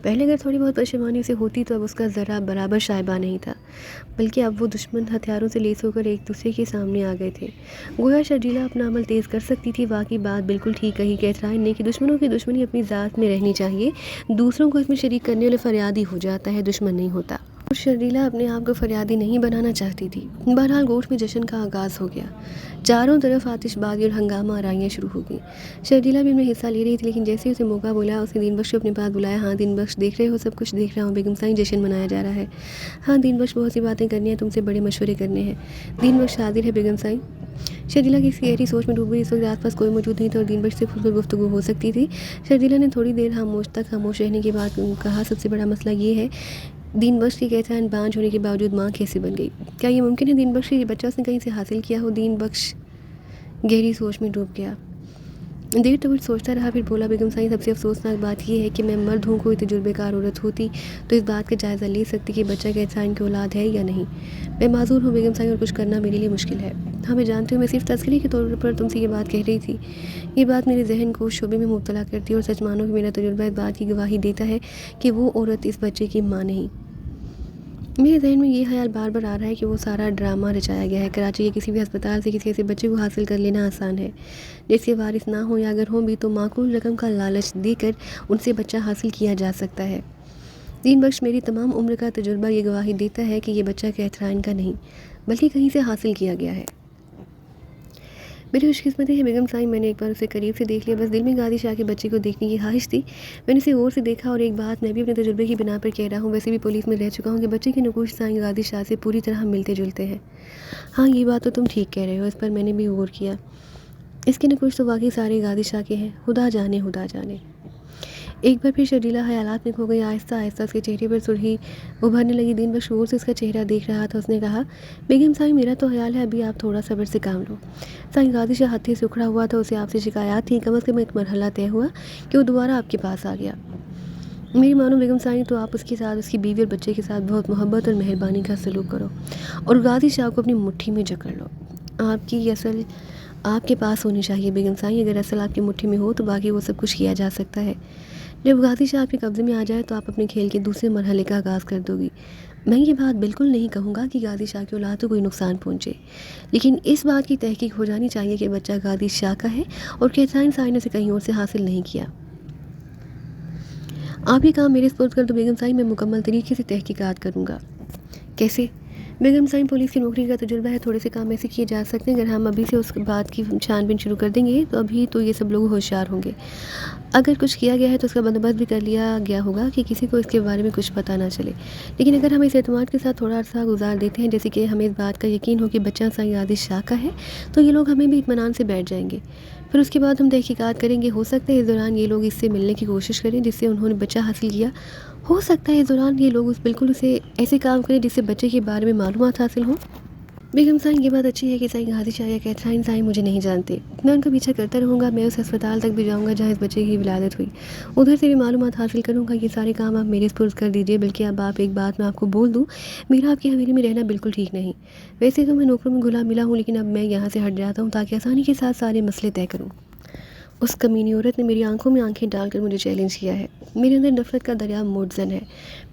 پہلے اگر تھوڑی بہت پشیمانی اسے ہوتی تو اب اس کا ذرا برابر شائبہ نہیں تھا، بلکہ اب وہ دشمن ہتھیاروں سے لیس ہو کر ایک دوسرے کے سامنے آ گئے تھے۔ گویا شرجیلا اپنا عمل تیز کر سکتی تھی۔ واقعی بات بالکل ٹھیک کہی کیتھرائن نے کہ دشمنوں کی دشمنی اپنی ذات میں رہنی چاہیے، دوسروں کو اس میں شریک کرنے والے فریادی ہو جاتا ہے، دشمن نہیں ہوتا۔ اور شرجیلا اپنے آپ کو فریادی نہیں بنانا چاہتی تھی۔ بہرحال گوٹھ میں جشن کا آغاز ہو گیا، چاروں طرف آتش بازی اور ہنگامہ آرائیاں شروع ہو گئیں۔ شرجیلا بھی ان میں حصہ لے رہی تھی، لیکن جیسے اسے موقع بولا اس نے دین بخش کو اپنے پاس بلایا۔ ہاں دین بخش، دیکھ رہے ہو سب کچھ دیکھ رہا ہوں، بیگم سائیں جشن منایا جا رہا ہے۔ ہاں دین بخش، بہت سی باتیں کرنی ہیں، تم سے بڑے مشورے کرنے ہیں۔ دین بخش حاضر ہے بیگم سائیں۔ شرجیلا کی گہری سوچ میں ڈوب گئی۔ اس وقت آس پاس کوئی موجود نہیں تھا اور دین بخش سے کھل کر گفتگو ہو سکتی تھی۔ شرجیلا نے تھوڑی دیر خاموش رہنے کے بعد کہا، سب سے بڑا مسئلہ یہ ہے دین بخش کی کیتھرائن بانجھ ہونے کے باوجود ماں کیسے بن گئی؟ کیا یہ ممکن ہے دین بخش یہ بچہ اس نے کہیں سے حاصل کیا ہو؟ دین بخش گہری سوچ میں ڈوب گیا، دیر تک کچھ سوچتا رہا، پھر بولا، بیگم سائیں سب سے افسوسناک بات یہ ہے کہ میں مرد ہوں، کوئی تجربے کار عورت ہوتی تو اس بات کا جائزہ لے سکتی کہ بچہ کیتھرائن کی اولاد ہے یا نہیں۔ میں معذور ہوں بیگم سائیں، اور کچھ کرنا میرے لیے مشکل ہے۔ ہاں میں جانتی ہوں، میں صرف تذکرے کے طور پر تم سے یہ بات کہہ رہی تھی۔ یہ بات میرے ذہن کو اس شعبے میں مبتلا کرتی ہے، اور سچ مانو کہ میرا تجربہ اس بات کی گواہی دیتا ہے کہ وہ عورت اس بچے کی ماں نہیں۔ میرے ذہن میں یہ خیال بار بار آ رہا ہے کہ وہ سارا ڈرامہ رچایا گیا ہے۔ کراچی کے کسی بھی ہسپتال سے کسی ایسے بچے کو حاصل کر لینا آسان ہے جس کے وارث نہ ہوں، یا اگر ہوں بھی تو معقول رقم کا لالچ دے کر ان سے بچہ حاصل کیا جا سکتا ہے۔ دین بخش، میری تمام عمر کا تجربہ یہ گواہی دیتا ہے کہ یہ بچہ کیتھرائن کا نہیں بلکہ کہیں سے حاصل کیا گیا ہے۔ میری خوش قسمتی ہے بیگم سائیں، میں نے ایک بار اسے قریب سے دیکھ لیا، بس دل میں غازی شاہ کے بچے کو دیکھنے کی خواہش تھی۔ میں نے اسے غور سے دیکھا، اور ایک بات میں بھی اپنے تجربے کی بنا پر کہہ رہا ہوں، ویسے بھی پولیس میں رہ چکا ہوں، کہ بچے کے نقوش سائیں غازی شاہ سے پوری طرح ملتے جلتے ہیں۔ ہاں یہ بات تو تم ٹھیک کہہ رہے ہو، اس پر میں نے بھی غور کیا۔ اس کے نقوش تو واقعی سارے غازی شاہ کے ہیں، خدا جانے خدا جانے۔ ایک بار پھر شرجیلا خیالات میں کھو گئی۔ آہستہ آہستہ اس کے چہرے پر سرخی ابھرنے لگی۔ دین بخش غور سے اس کا چہرہ دیکھ رہا تھا۔ اس نے کہا، بیگم سائیں میرا تو خیال ہے ابھی آپ تھوڑا صبر سے کام لو۔ سائیں غازی شاہ ہتھے سے اکھڑا ہوا تھا، اسے آپ سے شکایات تھی، کم از کم ایک مرحلہ طے ہوا کہ وہ دوبارہ آپ کے پاس آ گیا۔ میری مانو بیگم سائیں، تو آپ اس کے ساتھ، اس کی بیوی اور بچے کے ساتھ بہت محبت اور مہربانی کا سلوک کرو، اور غازی شاہ کو اپنی مٹھی میں جکڑ لو۔ آپ کی اصل آپ کے پاس ہونی چاہیے بیگم سائیں، اگر اصل آپ کی مٹھی میں ہو تو باقی وہ سب کچھ کیا جا سکتا ہے۔ جب غازی شاہ آپ کے قبضے میں آ جائے تو آپ اپنے کھیل کے دوسرے مرحلے کا آغاز کر دو گی۔ میں یہ بات بالکل نہیں کہوں گا کہ غازی شاہ کی اولاد کو کوئی نقصان پہنچے، لیکن اس بات کی تحقیق ہو جانی چاہیے کہ بچہ غازی شاہ کا ہے اور کیتھرائن سائیں نے اسے کہیں اور سے حاصل نہیں کیا۔ آپ یہ کام میرے سپرد کر دو بیگم سائیں، میں مکمل طریقے سے تحقیقات کروں گا۔ کیسے؟ بیگم سائیں، پولیس کی نوکری کا تجربہ ہے، تھوڑے سے کام ایسے کیے جا سکتے ہیں، اگر ہم ابھی سے اس بات کی چھان بین شروع کر دیں گے تو ابھی تو یہ سب لوگ ہوشیار ہوں گے۔ اگر کچھ کیا گیا ہے تو اس کا بندوبست بھی کر لیا گیا ہوگا کہ کسی کو اس کے بارے میں کچھ پتہ نہ چلے، لیکن اگر ہم اس اعتماد کے ساتھ تھوڑا عرصہ گزار دیتے ہیں، جیسے کہ ہمیں اس بات کا یقین ہو کہ بچہ سائیں غازی شاہ کا ہے، تو یہ لوگ ہمیں بھی اطمینان سے بیٹھ جائیں گے۔ پھر اس کے بعد ہم تحقیقات کریں گے۔ ہو سکتا ہے اس دوران یہ لوگ اس سے ملنے کی کوشش کریں جس سے انہوں نے بچہ حاصل کیا، ہو سکتا ہے اس دوران یہ لوگ بالکل اسے ایسے کام کریں جس سے بچے کے بارے میں معلومات حاصل ہوں۔ بیگم سائیں، یہ بات اچھی ہے کہ سائیں غازی شاہ یا کیتھرائن سائیں مجھے نہیں جانتے، میں ان کا پیچھا کرتا رہوں گا، میں اس ہسپتال تک بھی جاؤں گا جہاں اس بچے کی ولادت ہوئی، ادھر سے بھی معلومات حاصل کروں گا۔ یہ سارے کام آپ میرے سپرد کر دیجئے، بلکہ اب آپ ایک بات میں آپ کو بول دوں، میرا آپ کی حویلی میں رہنا بالکل ٹھیک نہیں۔ ویسے تو میں نوکروں میں گھلا ملا ہوں، لیکن اب میں یہاں سے ہٹ جاتا ہوں تاکہ آسانی کے ساتھ سارے مسئلے طے کروں۔ اس کمینی عورت نے میری آنکھوں میں آنکھیں ڈال کر مجھے چیلنج کیا ہے، میرے اندر نفرت کا دریا موجزن ہے،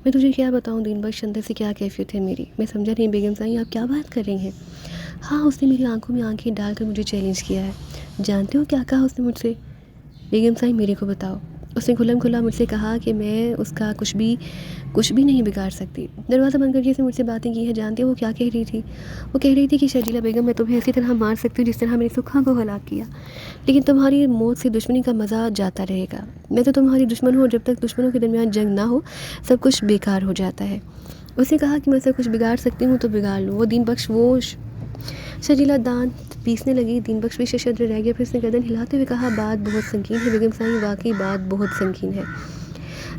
میں تجھے کیا بتاؤں دین بخش، اندر سے کیا کیفیت ہے میری، میں سمجھا نہیں بیگم سائیں آپ کیا بات کر رہی ہیں۔ ہاں اس نے میری آنکھوں میں آنکھیں ڈال کر مجھے چیلنج کیا ہے۔ جانتے ہو کیا کہا اس نے مجھ سے؟ بیگم سائیں میرے کو بتاؤ۔ اس نے کھلم کھلا مجھ سے کہا کہ میں اس کا کچھ بھی نہیں بگاڑ سکتی۔ دروازہ بند کر کے اس نے مجھ سے باتیں کی ہیں۔ جانتے ہو وہ کیا کہہ رہی تھی؟ وہ کہہ رہی تھی کہ شرجیلا بیگم، میں تمہیں اسی طرح مار سکتی ہوں جس طرح میری سکھا کو ہلاک کیا، لیکن تمہاری موت سے دشمنی کا مزہ جاتا رہے گا۔ میں تو تمہاری دشمن ہوں، اور جب تک دشمنوں کے درمیان جنگ نہ ہو سب کچھ بیکار ہو جاتا ہے۔ اس نے کہا کہ میں سب کچھ بگاڑ سکتی ہوں تو بگاڑ لوں۔ وہ دین بخش، وہ شرجیلا دانت پیسنے لگی۔ دین بخش بھی ششدر رہ گیا، پھر اس نے گردن ہلاتے ہوئے کہا، بات بہت سنگین ہے بیگم سائیں، واقعی بات بہت سنگین ہے۔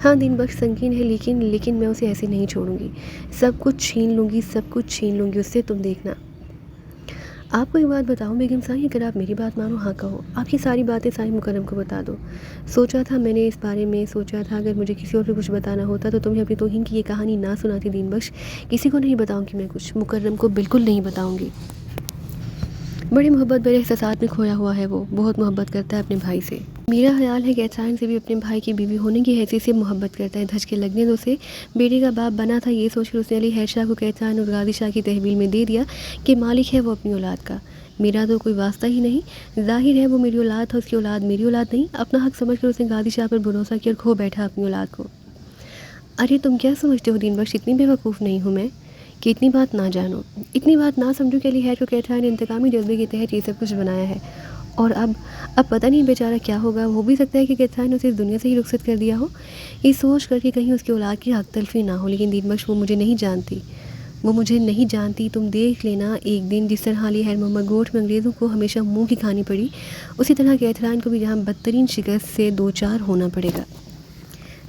ہاں دین بخش، سنگین ہے، لیکن میں اسے ایسے نہیں چھوڑوں گی، سب کچھ چھین لوں گی اس سے، تم دیکھنا۔ آپ کو ایک بات بتاؤں بیگم سائیں، اگر آپ میری بات مانو، ہاں کہو، آپ کی ساری باتیں سائیں مکرم کو بتا دو۔ سوچا تھا میں نے اس بارے میں، سوچا تھا اگر مجھے کسی اور کو کچھ بتانا ہوتا تو تمہیں اپنی توہین کی یہ کہانی نہ سناتی دین بخش، کسی کو نہیں بتاؤں گی میں کچھ، مکرم کو بالکل نہیں بتاؤں گی۔ بڑی محبت، بڑے احساسات میں کھویا ہوا ہے وہ، بہت محبت کرتا ہے اپنے بھائی سے۔ میرا خیال ہے کہ احسان سے بھی اپنے بھائی کی بیوی ہونے کی حیثیت سے محبت کرتا ہے، دھچ کے لگنے دو سے بیٹے کا باپ بنا تھا، یہ سوچ کر اس نے علی حیر شاہ کو احسان اور غازی شاہ کی تحویل میں دے دیا کہ مالک ہے وہ اپنی اولاد کا، میرا تو کوئی واسطہ ہی نہیں، ظاہر ہے وہ میری اولاد تھا، اس کی اولاد میری اولاد نہیں، اپنا حق سمجھ کر اس نے غازی شاہ پر بھروسہ کیا اور کھو بیٹھا اپنی اولاد کو۔ ارے تم کیا سمجھتے ہو دین بخش، اتنی بیوقوف نہیں ہوں میں کہ اتنی بات نہ جانو، اتنی بات نہ سمجھو کہ علی حیر کو کہتا نے انتقامی جذبے کے تحت یہ سب کچھ بنایا ہے، اور اب پتہ نہیں بیچارہ کیا ہوگا، ہو بھی سکتا ہے کہ کیتھان نے اسے اس دنیا سے ہی رخصت کر دیا ہو، یہ سوچ کر کہ کہیں اس کی اولاد کی حق تلفی نہ ہو، لیکن دین بخش وہ مجھے نہیں جانتی، تم دیکھ لینا ایک دن جس طرح علی حیر محمد گوٹھ میں انگریزوں کو ہمیشہ منہ کی کھانی پڑی، اسی طرح کیتھان کو بھی جہاں بدترین شکست سے دو چار ہونا پڑے گا۔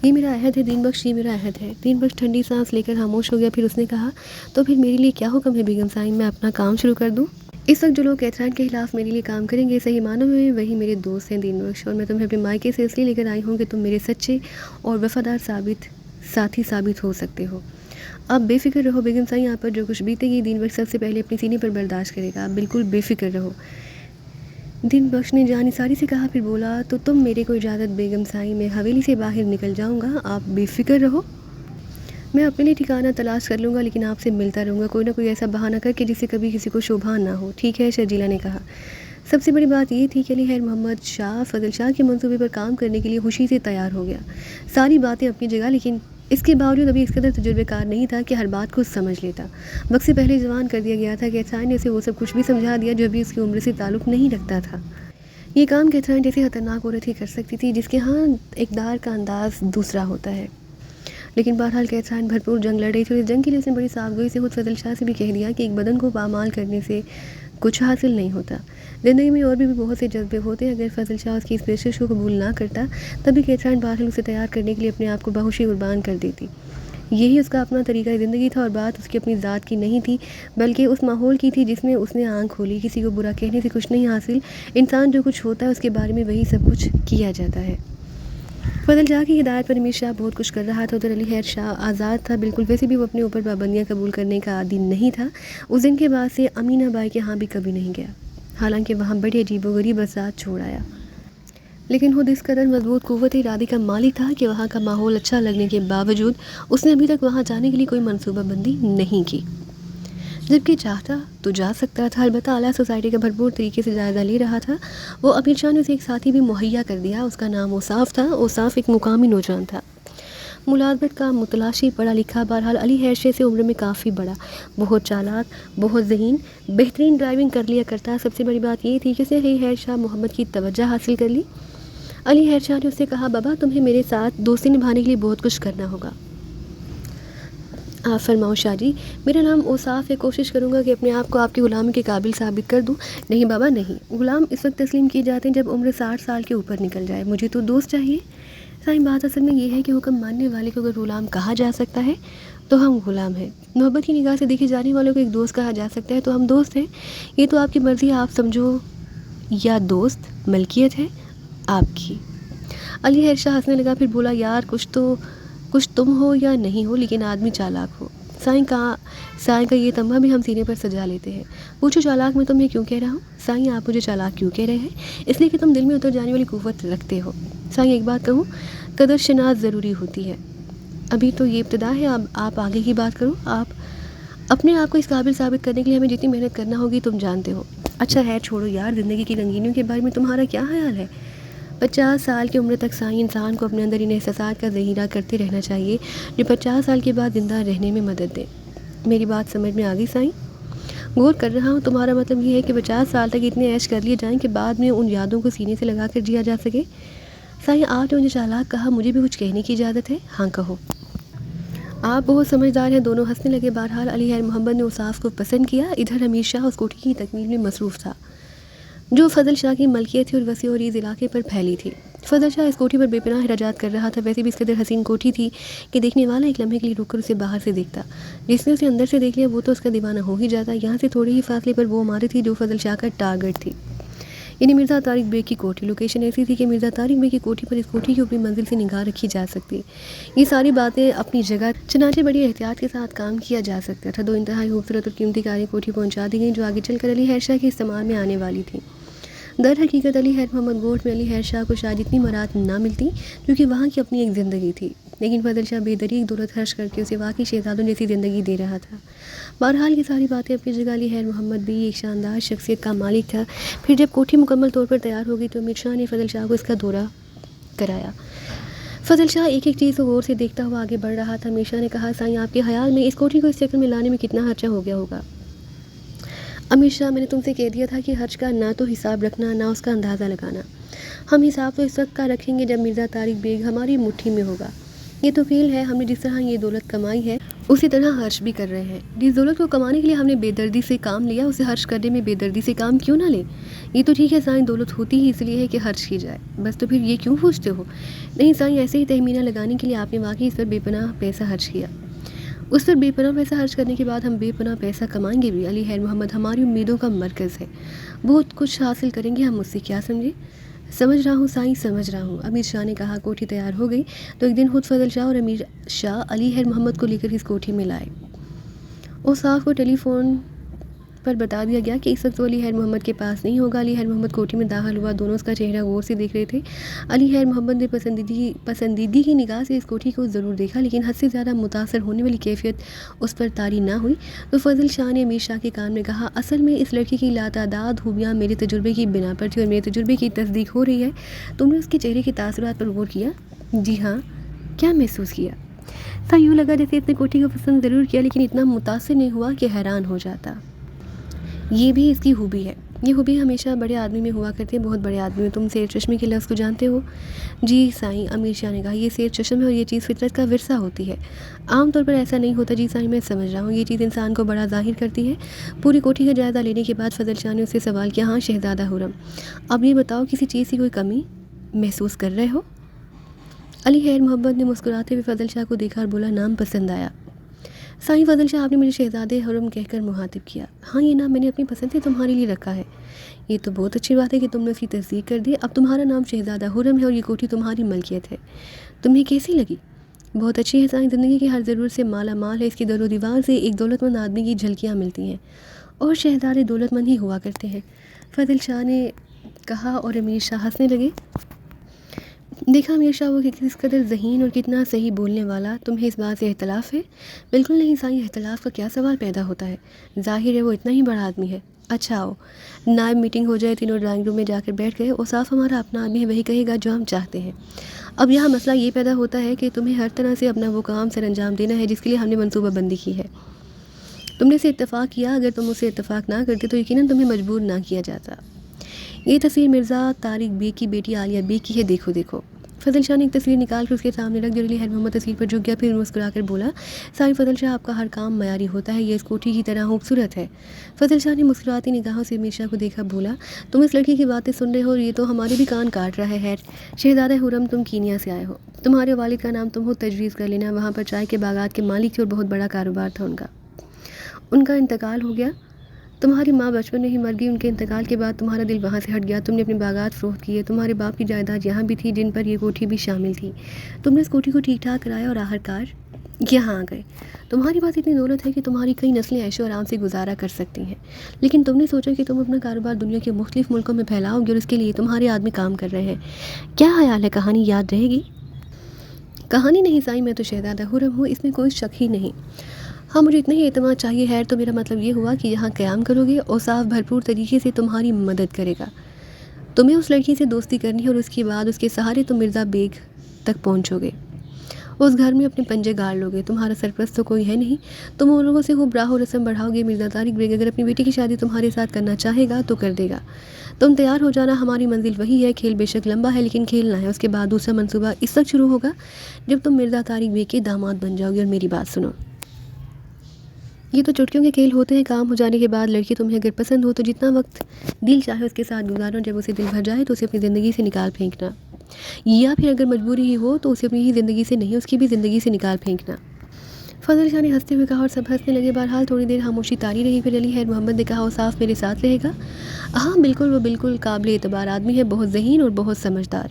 یہ میرا عہد ہے دین بخش، یہ میرا عہد ہے۔ دین بخش ٹھنڈی سانس لے کر خاموش ہو گیا، پھر اس نے کہا تو پھر میرے لیے کیا حکم ہے بیگم صاحب، میں اپنا کام شروع کر دوں؟ اس وقت جو لوگ کیتھان کے خلاف میرے لیے کام کریں گے صحیح معنوں میں وہی میرے دوست ہیں دین بخش، اور میں تمہیں اپنے مائکے سے اس لیے لے کر آئی ہوں کہ تم میرے سچے اور وفادار ساتھی ثابت ہو سکتے ہو۔ آپ بے فکر رہو بیگم صاحب، آپ پر جو کچھ بیتے گی دین بخش سب سے پہلے اپنے سینے پر برداشت کرے گا، آپ بالکل بے فکر رہو۔ دین بخش نے جان نثاری سے کہا، پھر بولا تو تم میرے کو اجازت بیگم صاحب، میں حویلی سے باہر نکل جاؤں گا، آپ بے فکر رہو، میں اپنے لیے ٹھکانہ تلاش کر لوں گا، لیکن آپ سے ملتا رہوں گا کوئی نہ کوئی ایسا بہانہ کر کے جس سے کبھی کسی کو شوبھا نہ ہو، ٹھیک ہے؟ شرجیلا نے کہا۔ سب سے بڑی بات یہ تھی کہ علی حیر محمد شاہ فضل شاہ کے منصوبے پر کام کرنے کے لیے خوشی سے تیار ہو گیا، ساری باتیں اپنی جگہ، لیکن اس کے باوجود ابھی اس قدر تجربے کار نہیں تھا کہ ہر بات کو سمجھ لیتا، وقت سے پہلے جوان کر دیا گیا تھا کہ احسان نے اسے وہ سب کچھ بھی سمجھا دیا جو ابھی اس کی عمر سے تعلق نہیں رکھتا تھا۔ یہ کام کیتھان جیسی خطرناک عورت ہی کر سکتی تھی جس کے ہاں اقدار کا انداز دوسرا ہوتا ہے، لیکن بہرحال کیتھان بھرپور جنگ لڑ رہی تھی، اور اس جنگ کے لیے اس نے بڑی صاف گوئی سے خود فضل شاہ سے بھی کہہ دیا کہ ایک بدن کو پامال کرنے سے کچھ حاصل نہیں ہوتا، زندگی میں اور بھی بہت سے جذبے ہوتے ہیں، اگر فضل شاہ اس کی اس پیشکش کو قبول نہ کرتا تب بھی کیتھان بہرحال اسے تیار کرنے کے لیے اپنے آپ کو بہوشی قربان کر دیتی، یہی اس کا اپنا طریقہ زندگی تھا، اور بات اس کی اپنی ذات کی نہیں تھی بلکہ اس ماحول کی تھی جس میں اس نے آنکھ کھولی، کسی کو برا کہنے سے کچھ نہیں حاصل، انسان جو کچھ ہوتا ہے اس کے بارے میں وہی سب کچھ کیا جاتا ہے۔ فضل شاہ کی ہدایت پر امیر شاہ بہت کچھ کر رہا تھا، ادھر علی حیر شاہ آزاد تھا بالکل، ویسے بھی وہ اپنے اوپر پابندیاں قبول کرنے کا عادی نہیں تھا، اس دن کے بعد سے امینہ بائی کے ہاں بھی کبھی نہیں گیا، حالانکہ وہاں بڑے عجیب و غریب اثرات چھوڑ آیا، لیکن خود اس قدر مضبوط قوت ارادی کا مالک تھا کہ وہاں کا ماحول اچھا لگنے کے باوجود اس نے ابھی تک وہاں جانے کے لیے کوئی منصوبہ بندی نہیں کی، جبکہ چاہتا تو جا سکتا تھا، البتہ اعلیٰ سوسائٹی کا بھرپور طریقے سے جائزہ لے رہا تھا، وہ امیر شاہ نے اسے ایک ساتھی بھی مہیا کر دیا، اس کا نام اوصاف تھا، اوصاف ایک مقامی نوجوان تھا، ملازمت کا متلاشی، پڑھا لکھا، بہرحال علی حیر شاہ سے عمر میں کافی بڑا، بہت چالاک، بہت ذہین، بہترین ڈرائیونگ کر لیا کرتا، سب سے بڑی بات یہ تھی کہ اسے علی حیر شاہ محمد کی توجہ حاصل کر لی۔ علی حیر شاہ نے اس سے کہا، بابا تمہیں میرے ساتھ دوستی نبھانے کے لیے بہت کچھ کرنا ہوگا۔ آپ فرماؤ شاہ جی، میرا نام اوصاف ہے، کوشش کروں گا کہ اپنے آپ کو آپ کی غلامی کے قابل ثابت کر دوں۔ نہیں بابا نہیں، غلام اس وقت تسلیم کیے جاتے ہیں جب عمر 60 سال کے اوپر نکل جائے، مجھے تو دوست چاہیے۔ صحیح بات اصل میں یہ ہے کہ حکم ماننے والے کو اگر غلام کہا جا سکتا ہے تو ہم غلام ہیں، محبت کی نگاہ سے دیکھے جانے والوں کو ایک دوست کہا جا سکتا ہے تو ہم دوست ہیں، یہ تو آپ کی مرضی، آپ سمجھو یا دوست ملکیت ہے آپ کی۔ علی حیر شاہ ہنسنے لگا، پھر بولا، یار کچھ تم ہو یا نہیں ہو لیکن آدمی چالاک ہو، سائیں کا یہ تمغہ بھی ہم سینے پر سجا لیتے ہیں، پوچھو چالاک میں تمہیں کیوں کہہ رہا ہوں؟ سائیں آپ مجھے چالاک کیوں کہہ رہے ہیں؟ اس لیے کہ تم دل میں اتر جانے والی قوت رکھتے ہو۔ سائیں ایک بات کہوں، قدر شناس ضروری ہوتی ہے، ابھی تو یہ ابتدا ہے، اب آپ آگے کی بات کرو، آپ اپنے آپ کو اس قابل ثابت کرنے کے لیے ہمیں جتنی محنت کرنا ہوگی تم جانتے ہو۔ اچھا خیر چھوڑو یار، زندگی کی رنگینیوں کے بارے میں تمہارا کیا خیال ہے؟ 50 سال کی عمر تک سائیں انسان کو اپنے اندر ان احساسات کا ذخیرہ کرتے رہنا چاہیے جو 50 سال کے بعد زندہ رہنے میں مدد دیں۔ میری بات سمجھ میں آ گئی سائیں؟ غور کر رہا ہوں، تمہارا مطلب یہ ہے کہ 50 سال تک اتنے عیش کر لیے جائیں کہ بعد میں ان یادوں کو سینے سے لگا کر جیا جا سکے؟ سائیں آپ نے مجھے چالاک کہا، مجھے بھی کچھ کہنے کی اجازت ہے؟ ہاں کہو۔ آپ بہت سمجھدار ہیں، دونوں ہنسنے لگے۔ بہرحال علی حیر محمد نے اوصاف کو پسند کیا، ادھر امیر شاہ اس کوٹھی کی تکمیل میں مصروف تھا جو فضل شاہ کی ملکیت تھی اور وسیع و عریض علاقے پر پھیلی تھی۔ فضل شاہ اس کوٹھی پر بے پناہ اخراجات کر رہا تھا، ویسے بھی اس قدر حسین کوٹھی تھی کہ دیکھنے والا ایک لمحے کے لیے رک کر اسے باہر سے دیکھتا، جس نے اسے اندر سے دیکھ لیا وہ تو اس کا دیوانہ ہو ہی جاتا۔ یہاں سے تھوڑے ہی فاصلے پر وہ عمارت تھی جو فضل شاہ کا ٹارگٹ تھی، یعنی مرزا طارق بیگ کی کوٹھی۔ لوکیشن ایسی تھی کہ مرزا طارق بیگ کی کوٹھی پر اس کوٹھی کی اوپری منزل سے نگاہ رکھی جا سکتی۔ یہ ساری باتیں اپنی جگہ، چنانچہ بڑی احتیاط کے ساتھ کام کیا جا سکتا تھا۔ 2 انتہائی خوبصورت اور قیمتی کاریں کوٹھی پہنچا دی گئیں جو آگے چل کر علی حیر شاہ کے استعمال میں آنے والی تھیں۔ در حقیقت علی خیر محمد گوٹھ میں علی خیر شاہ کو شاید اتنی مراد نہ ملتی کیونکہ وہاں کی اپنی ایک زندگی تھی، لیکن فضل شاہ بے دریغ دولت خرچ کر کے اسے واقعی شہزادوں جیسی زندگی دے رہا تھا۔ بہرحال یہ ساری باتیں اپنی جگہ، علی خیر محمد بھی ایک شاندار شخصیت کا مالک تھا۔ پھر جب کوٹھی مکمل طور پر تیار ہو گئی تو امیر شاہ نے فضل شاہ کو اس کا دورہ کرایا۔ فضل شاہ ایک ایک چیز کو غور سے دیکھتا ہوا آگے بڑھ رہا تھا۔ امیر شاہ نے کہا، سائیں آپ کے خیال میں اس کوٹھی کو اس شکل میں لانے میں کتنا خرچہ ہو گیا ہوگا؟ امیر شاہ، میں نے تم سے کہہ دیا تھا کہ خرچ کا نہ تو حساب رکھنا نہ اس کا اندازہ لگانا۔ ہم حساب تو اس وقت کا رکھیں گے جب مرزا طارق بیگ ہماری مٹھی میں ہوگا۔ یہ تو فعل ہے، ہم نے جس طرح یہ دولت کمائی ہے اسی طرح خرچ بھی کر رہے ہیں۔ جس دولت کو کمانے کے لیے ہم نے بے دردی سے کام لیا اسے خرچ کرنے میں بے دردی سے کام کیوں نہ لیں؟ یہ تو ٹھیک ہے سائیں، دولت ہوتی ہی اس لیے ہے کہ خرچ کی جائے، بس تو پھر یہ کیوں پوچھتے ہو؟ نہیں سائیں، ایسے ہی تخمینہ لگانے کے لیے آپ نے واقعی اس پر بے پناہ پیسہ خرچ کیا۔ اس پر بے پناہ پیسہ خرچ کرنے کے بعد ہم بے پناہ پیسہ کمائیں گے بھی۔ علی خیر محمد ہماری امیدوں کا مرکز ہے، بہت کچھ حاصل کریں گے ہم اس سے، کیا سمجھے؟ سمجھ رہا ہوں سائیں، سمجھ رہا ہوں۔ امیر شاہ نے کہا۔ کوٹھی تیار ہو گئی تو ایک دن خود فضل شاہ اور امیر شاہ علی خیر محمد کو لے کر اس کوٹھی میں لائے۔ اوصاف کو ٹیلی فون پر بتا دیا گیا کہ اس وقت وہ علی خیر محمد کے پاس نہیں ہوگا۔ علی خیر محمد کوٹھی میں داخل ہوا، دونوں اس کا چہرہ غور سے دیکھ رہے تھے۔ علی خیر محمد نے پسندیدگی کی نگاہ سے اس کوٹھی کو ضرور دیکھا، لیکن حد سے زیادہ متاثر ہونے والی کیفیت اس پر طاری نہ ہوئی۔ تو فضل شاہ نے امیر شاہ کے کان میں کہا، اصل میں اس لڑکی کی لاتعداد خوبیاں میرے تجربے کی بنا پر تھی اور میرے تجربے کی تصدیق ہو رہی ہے۔ تم نے اس کے چہرے کے تاثرات پر غور کیا؟ جی ہاں۔ کیا محسوس کیا؟ سا یوں لگا جیسے اس نے کوٹھی کو پسند ضرور کیا لیکن اتنا متاثر نہیں ہوا کہ حیران ہو جاتا۔ یہ بھی اس کی خوبی ہے۔ یہ خوبی ہمیشہ بڑے آدمی میں ہوا کرتے ہیں، بہت بڑے آدمی میں۔ تم سیر چشمے کے لفظ کو جانتے ہو؟ جی سائیں، امیر شاہ نے کہا۔ یہ سیر چشم ہے اور یہ چیز فطرت کا ورثہ ہوتی ہے، عام طور پر ایسا نہیں ہوتا۔ جی سائیں، میں سمجھ رہا ہوں، یہ چیز انسان کو بڑا ظاہر کرتی ہے۔ پوری کوٹھی کا جائزہ لینے کے بعد فضل شاہ نے اس سے سوال کیا، ہاں شہزادہ خرم، اب یہ بتاؤ کسی چیز کی کوئی کمی محسوس کر رہے ہو؟ علی خیر محمد نے مسکراتے ہوئے فضل شاہ کو دیکھا اور بولا، نام پسند آیا؟ سائیں فضل شاہ، آپ نے مجھے شہزادے خرم کہہ کر مخاطب کیا۔ ہاں، یہ نام میں نے اپنی پسند سے تمہارے لیے رکھا ہے۔ یہ تو بہت اچھی بات ہے کہ تم نے اس کی تصدیق کر دی۔ اب تمہارا نام شہزادہ خرم ہے اور یہ کوٹھی تمہاری ملکیت ہے۔ تمہیں کیسی لگی؟ بہت اچھی ہے سائیں، زندگی کی ہر ضرورت سے مالا مال ہے۔ اس کی در و دیوار سے ایک دولت مند آدمی کی جھلکیاں ملتی ہیں، اور شہزادے دولت مند ہی ہوا کرتے ہیں، فضل شاہ نے کہا، اور امیر شاہ ہنسنے لگے۔ دیکھا امیر شاہ، وہ کس قدر ذہین اور کتنا صحیح بولنے والا۔ تمہیں اس بات سے اختلاف ہے؟ بالکل نہیں سائیں، اختلاف کا کیا سوال پیدا ہوتا ہے؟ ظاہر ہے وہ اتنا ہی بڑا آدمی ہے۔ اچھا آؤ، نائب میٹنگ ہو جائے۔ تینوں ڈرائنگ روم میں جا کر بیٹھ گئے۔ اوصاف ہمارا اپنا آدمی ہے، وہی کہے گا جو ہم چاہتے ہیں۔ اب یہاں مسئلہ یہ پیدا ہوتا ہے کہ تمہیں ہر طرح سے اپنا وہ کام سر انجام دینا ہے جس کے لیے ہم نے منصوبہ بندی کی ہے۔ تم نے اسے اتفاق کیا، اگر تم اسے اتفاق نہ کرتے تو یقیناً تمہیں مجبور نہ کیا جاتا۔ یہ تصویر مرزا طارق بیگ کی بیٹی عالیہ بیگ کی ہے، دیکھو دیکھو۔ فضل شاہ نے ایک تصویر نکال کر اس کے سامنے رکھ دی اور علی خیر محمد تصویر پر جھک گیا، پھر مسکرا کر بولا، سائیں فضل شاہ، آپ کا ہر کام معیاری ہوتا ہے، یہ اس کوٹھی کی طرح خوبصورت ہے۔ فضل شاہ نے مسکراتی نگاہوں سے امیر شاہ کو دیکھا، بولا، تم اس لڑکی کی باتیں سن رہے ہو اور یہ تو ہمارے بھی کان کاٹ رہا ہے۔ خیر شہزادہ خرم، تم کینیا سے آئے ہو، تمہارے والد کا نام تم خود تجویز کر لینا، وہاں پر چائے کے باغات کے مالک تھے اور بہت بڑا کاروبار تھا ان کا انتقال ہو گیا۔ تمہاری ماں بچپن میں ہی مر گئی، ان کے انتقال کے بعد تمہارا دل وہاں سے ہٹ گیا، تم نے اپنے باغات فروخت کیے، تمہارے باپ کی جائیداد یہاں بھی تھی جن پر یہ کوٹھی بھی شامل تھی، تم نے اس کوٹھی کو ٹھیک ٹھاک کرایا اور آخرکار یہاں آ گئے۔ تمہاری پاس اتنی دولت ہے کہ تمہاری کئی نسلیں عیش و آرام سے گزارا کر سکتی ہیں، لیکن تم نے سوچا کہ تم اپنا کاروبار دنیا کے مختلف ملکوں میں پھیلاؤ گے اور اس کے لیے تمہارے آدمی کام کر رہے ہیں۔ کیا خیال ہے، کہانی یاد رہے گی؟ کہانی نہیں سائیں، میں تو شہزادہ خرم ہوں، اس میں کوئی شک ہی نہیں۔ ہاں، مجھے اتنا ہی اعتماد چاہیے۔ خیر تو میرا مطلب یہ ہوا کہ یہاں قیام کرو گے، اوصاف بھرپور طریقے سے تمہاری مدد کرے گا۔ تمہیں اس لڑکی سے دوستی کرنی ہے اور اس کے بعد اس کے سہارے تم مرزا بیگ تک پہنچو گے، اس گھر میں اپنے پنجے گاڑ لو گے۔ تمہارا سرپرست تو کوئی ہے نہیں، تم ان لوگوں سے خوب راہ و رسم بڑھاؤ گے۔ مرزا طارق بیگ اگر اپنی بیٹی کی شادی تمہارے ساتھ کرنا چاہے گا تو کر دے گا۔ تم تیار ہو جانا، ہماری منزل وہی ہے۔ کھیل بے شک لمبا ہے لیکن کھیلنا ہے۔ اس کے بعد دوسرا منصوبہ اس وقت شروع ہوگا جب تم مرزا طارق بیگ کے داماد بن جاؤ گے۔ اور میری بات سنو، یہ تو چٹکیوں کے کھیل ہوتے ہیں، کام ہو جانے کے بعد لڑکی تمہیں اگر پسند ہو تو جتنا وقت دل چاہے اس کے ساتھ گزارنا، جب اسے دل بھر جائے تو اسے اپنی زندگی سے نکال پھینکنا، یا پھر اگر مجبوری ہی ہو تو اسے اپنی ہی زندگی سے نہیں، اس کی بھی زندگی سے نکال پھینکنا۔ فضل شاہ نے ہنستے ہوئے کہا اور سب ہنسنے لگے۔ بہرحال تھوڑی دیر خاموشی طاری رہی، پھر علی خیر محمد نے کہا، اوصاف میرے ساتھ رہے گا؟ ہاں بالکل، وہ بالکل قابل اعتبار آدمی ہے، بہت ذہین اور بہت سمجھدار۔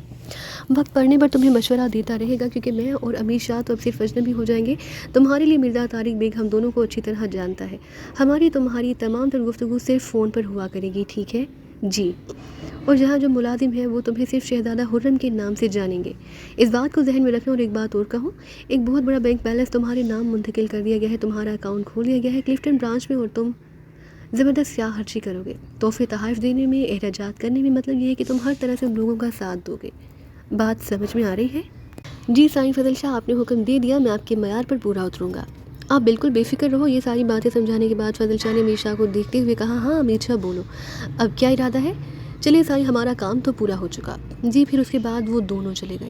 وقت پڑنے پر تمہیں مشورہ دیتا رہے گا، کیونکہ میں اور امیر شاہ تو اب صرف اجنبی ہو جائیں گے۔ تمہارے لیے مرزا طارق بیگ ہم دونوں کو اچھی طرح جانتا ہے، ہماری تمہاری تمام تر گفتگو صرف فون پر ہوا کرے گی، ٹھیک ہے؟ جی، اور جہاں جو ملازم ہے وہ تمہیں صرف شہزادہ خرم کے نام سے جانیں گے۔ اس بات کو ذہن میں رکھنا۔ اور ایک بات اور کہوں، ایک بہت بڑا بینک بیلنس تمہارے نام منتقل کر دیا گیا ہے، تمہارا اکاؤنٹ کھول دیا گیا ہے کلفٹن برانچ میں، اور تم زبردست سیاہ خرچی کرو گے، تحفے تحائف دینے میں، احتجاج کرنے میں۔ مطلب یہ ہے کہ تم ہر طرح سے ان لوگوں کا ساتھ دو گے۔ بات سمجھ میں آ رہی ہے؟ جی سائیں فضل شاہ، آپ نے حکم دے دیا، میں آپ کے معیار پر پورا اتروں گا۔ آپ بالکل بے فکر رہو۔ یہ ساری باتیں سمجھانے کے بعد فضل شاہ نے امیر شاہ کو دیکھتے ہوئے کہا، ہاں امیر شاہ بولو، اب کیا ارادہ ہے؟ چلیے سائیں، ہمارا کام تو پورا ہو چکا۔ جی، پھر اس کے بعد وہ دونوں چلے گئے۔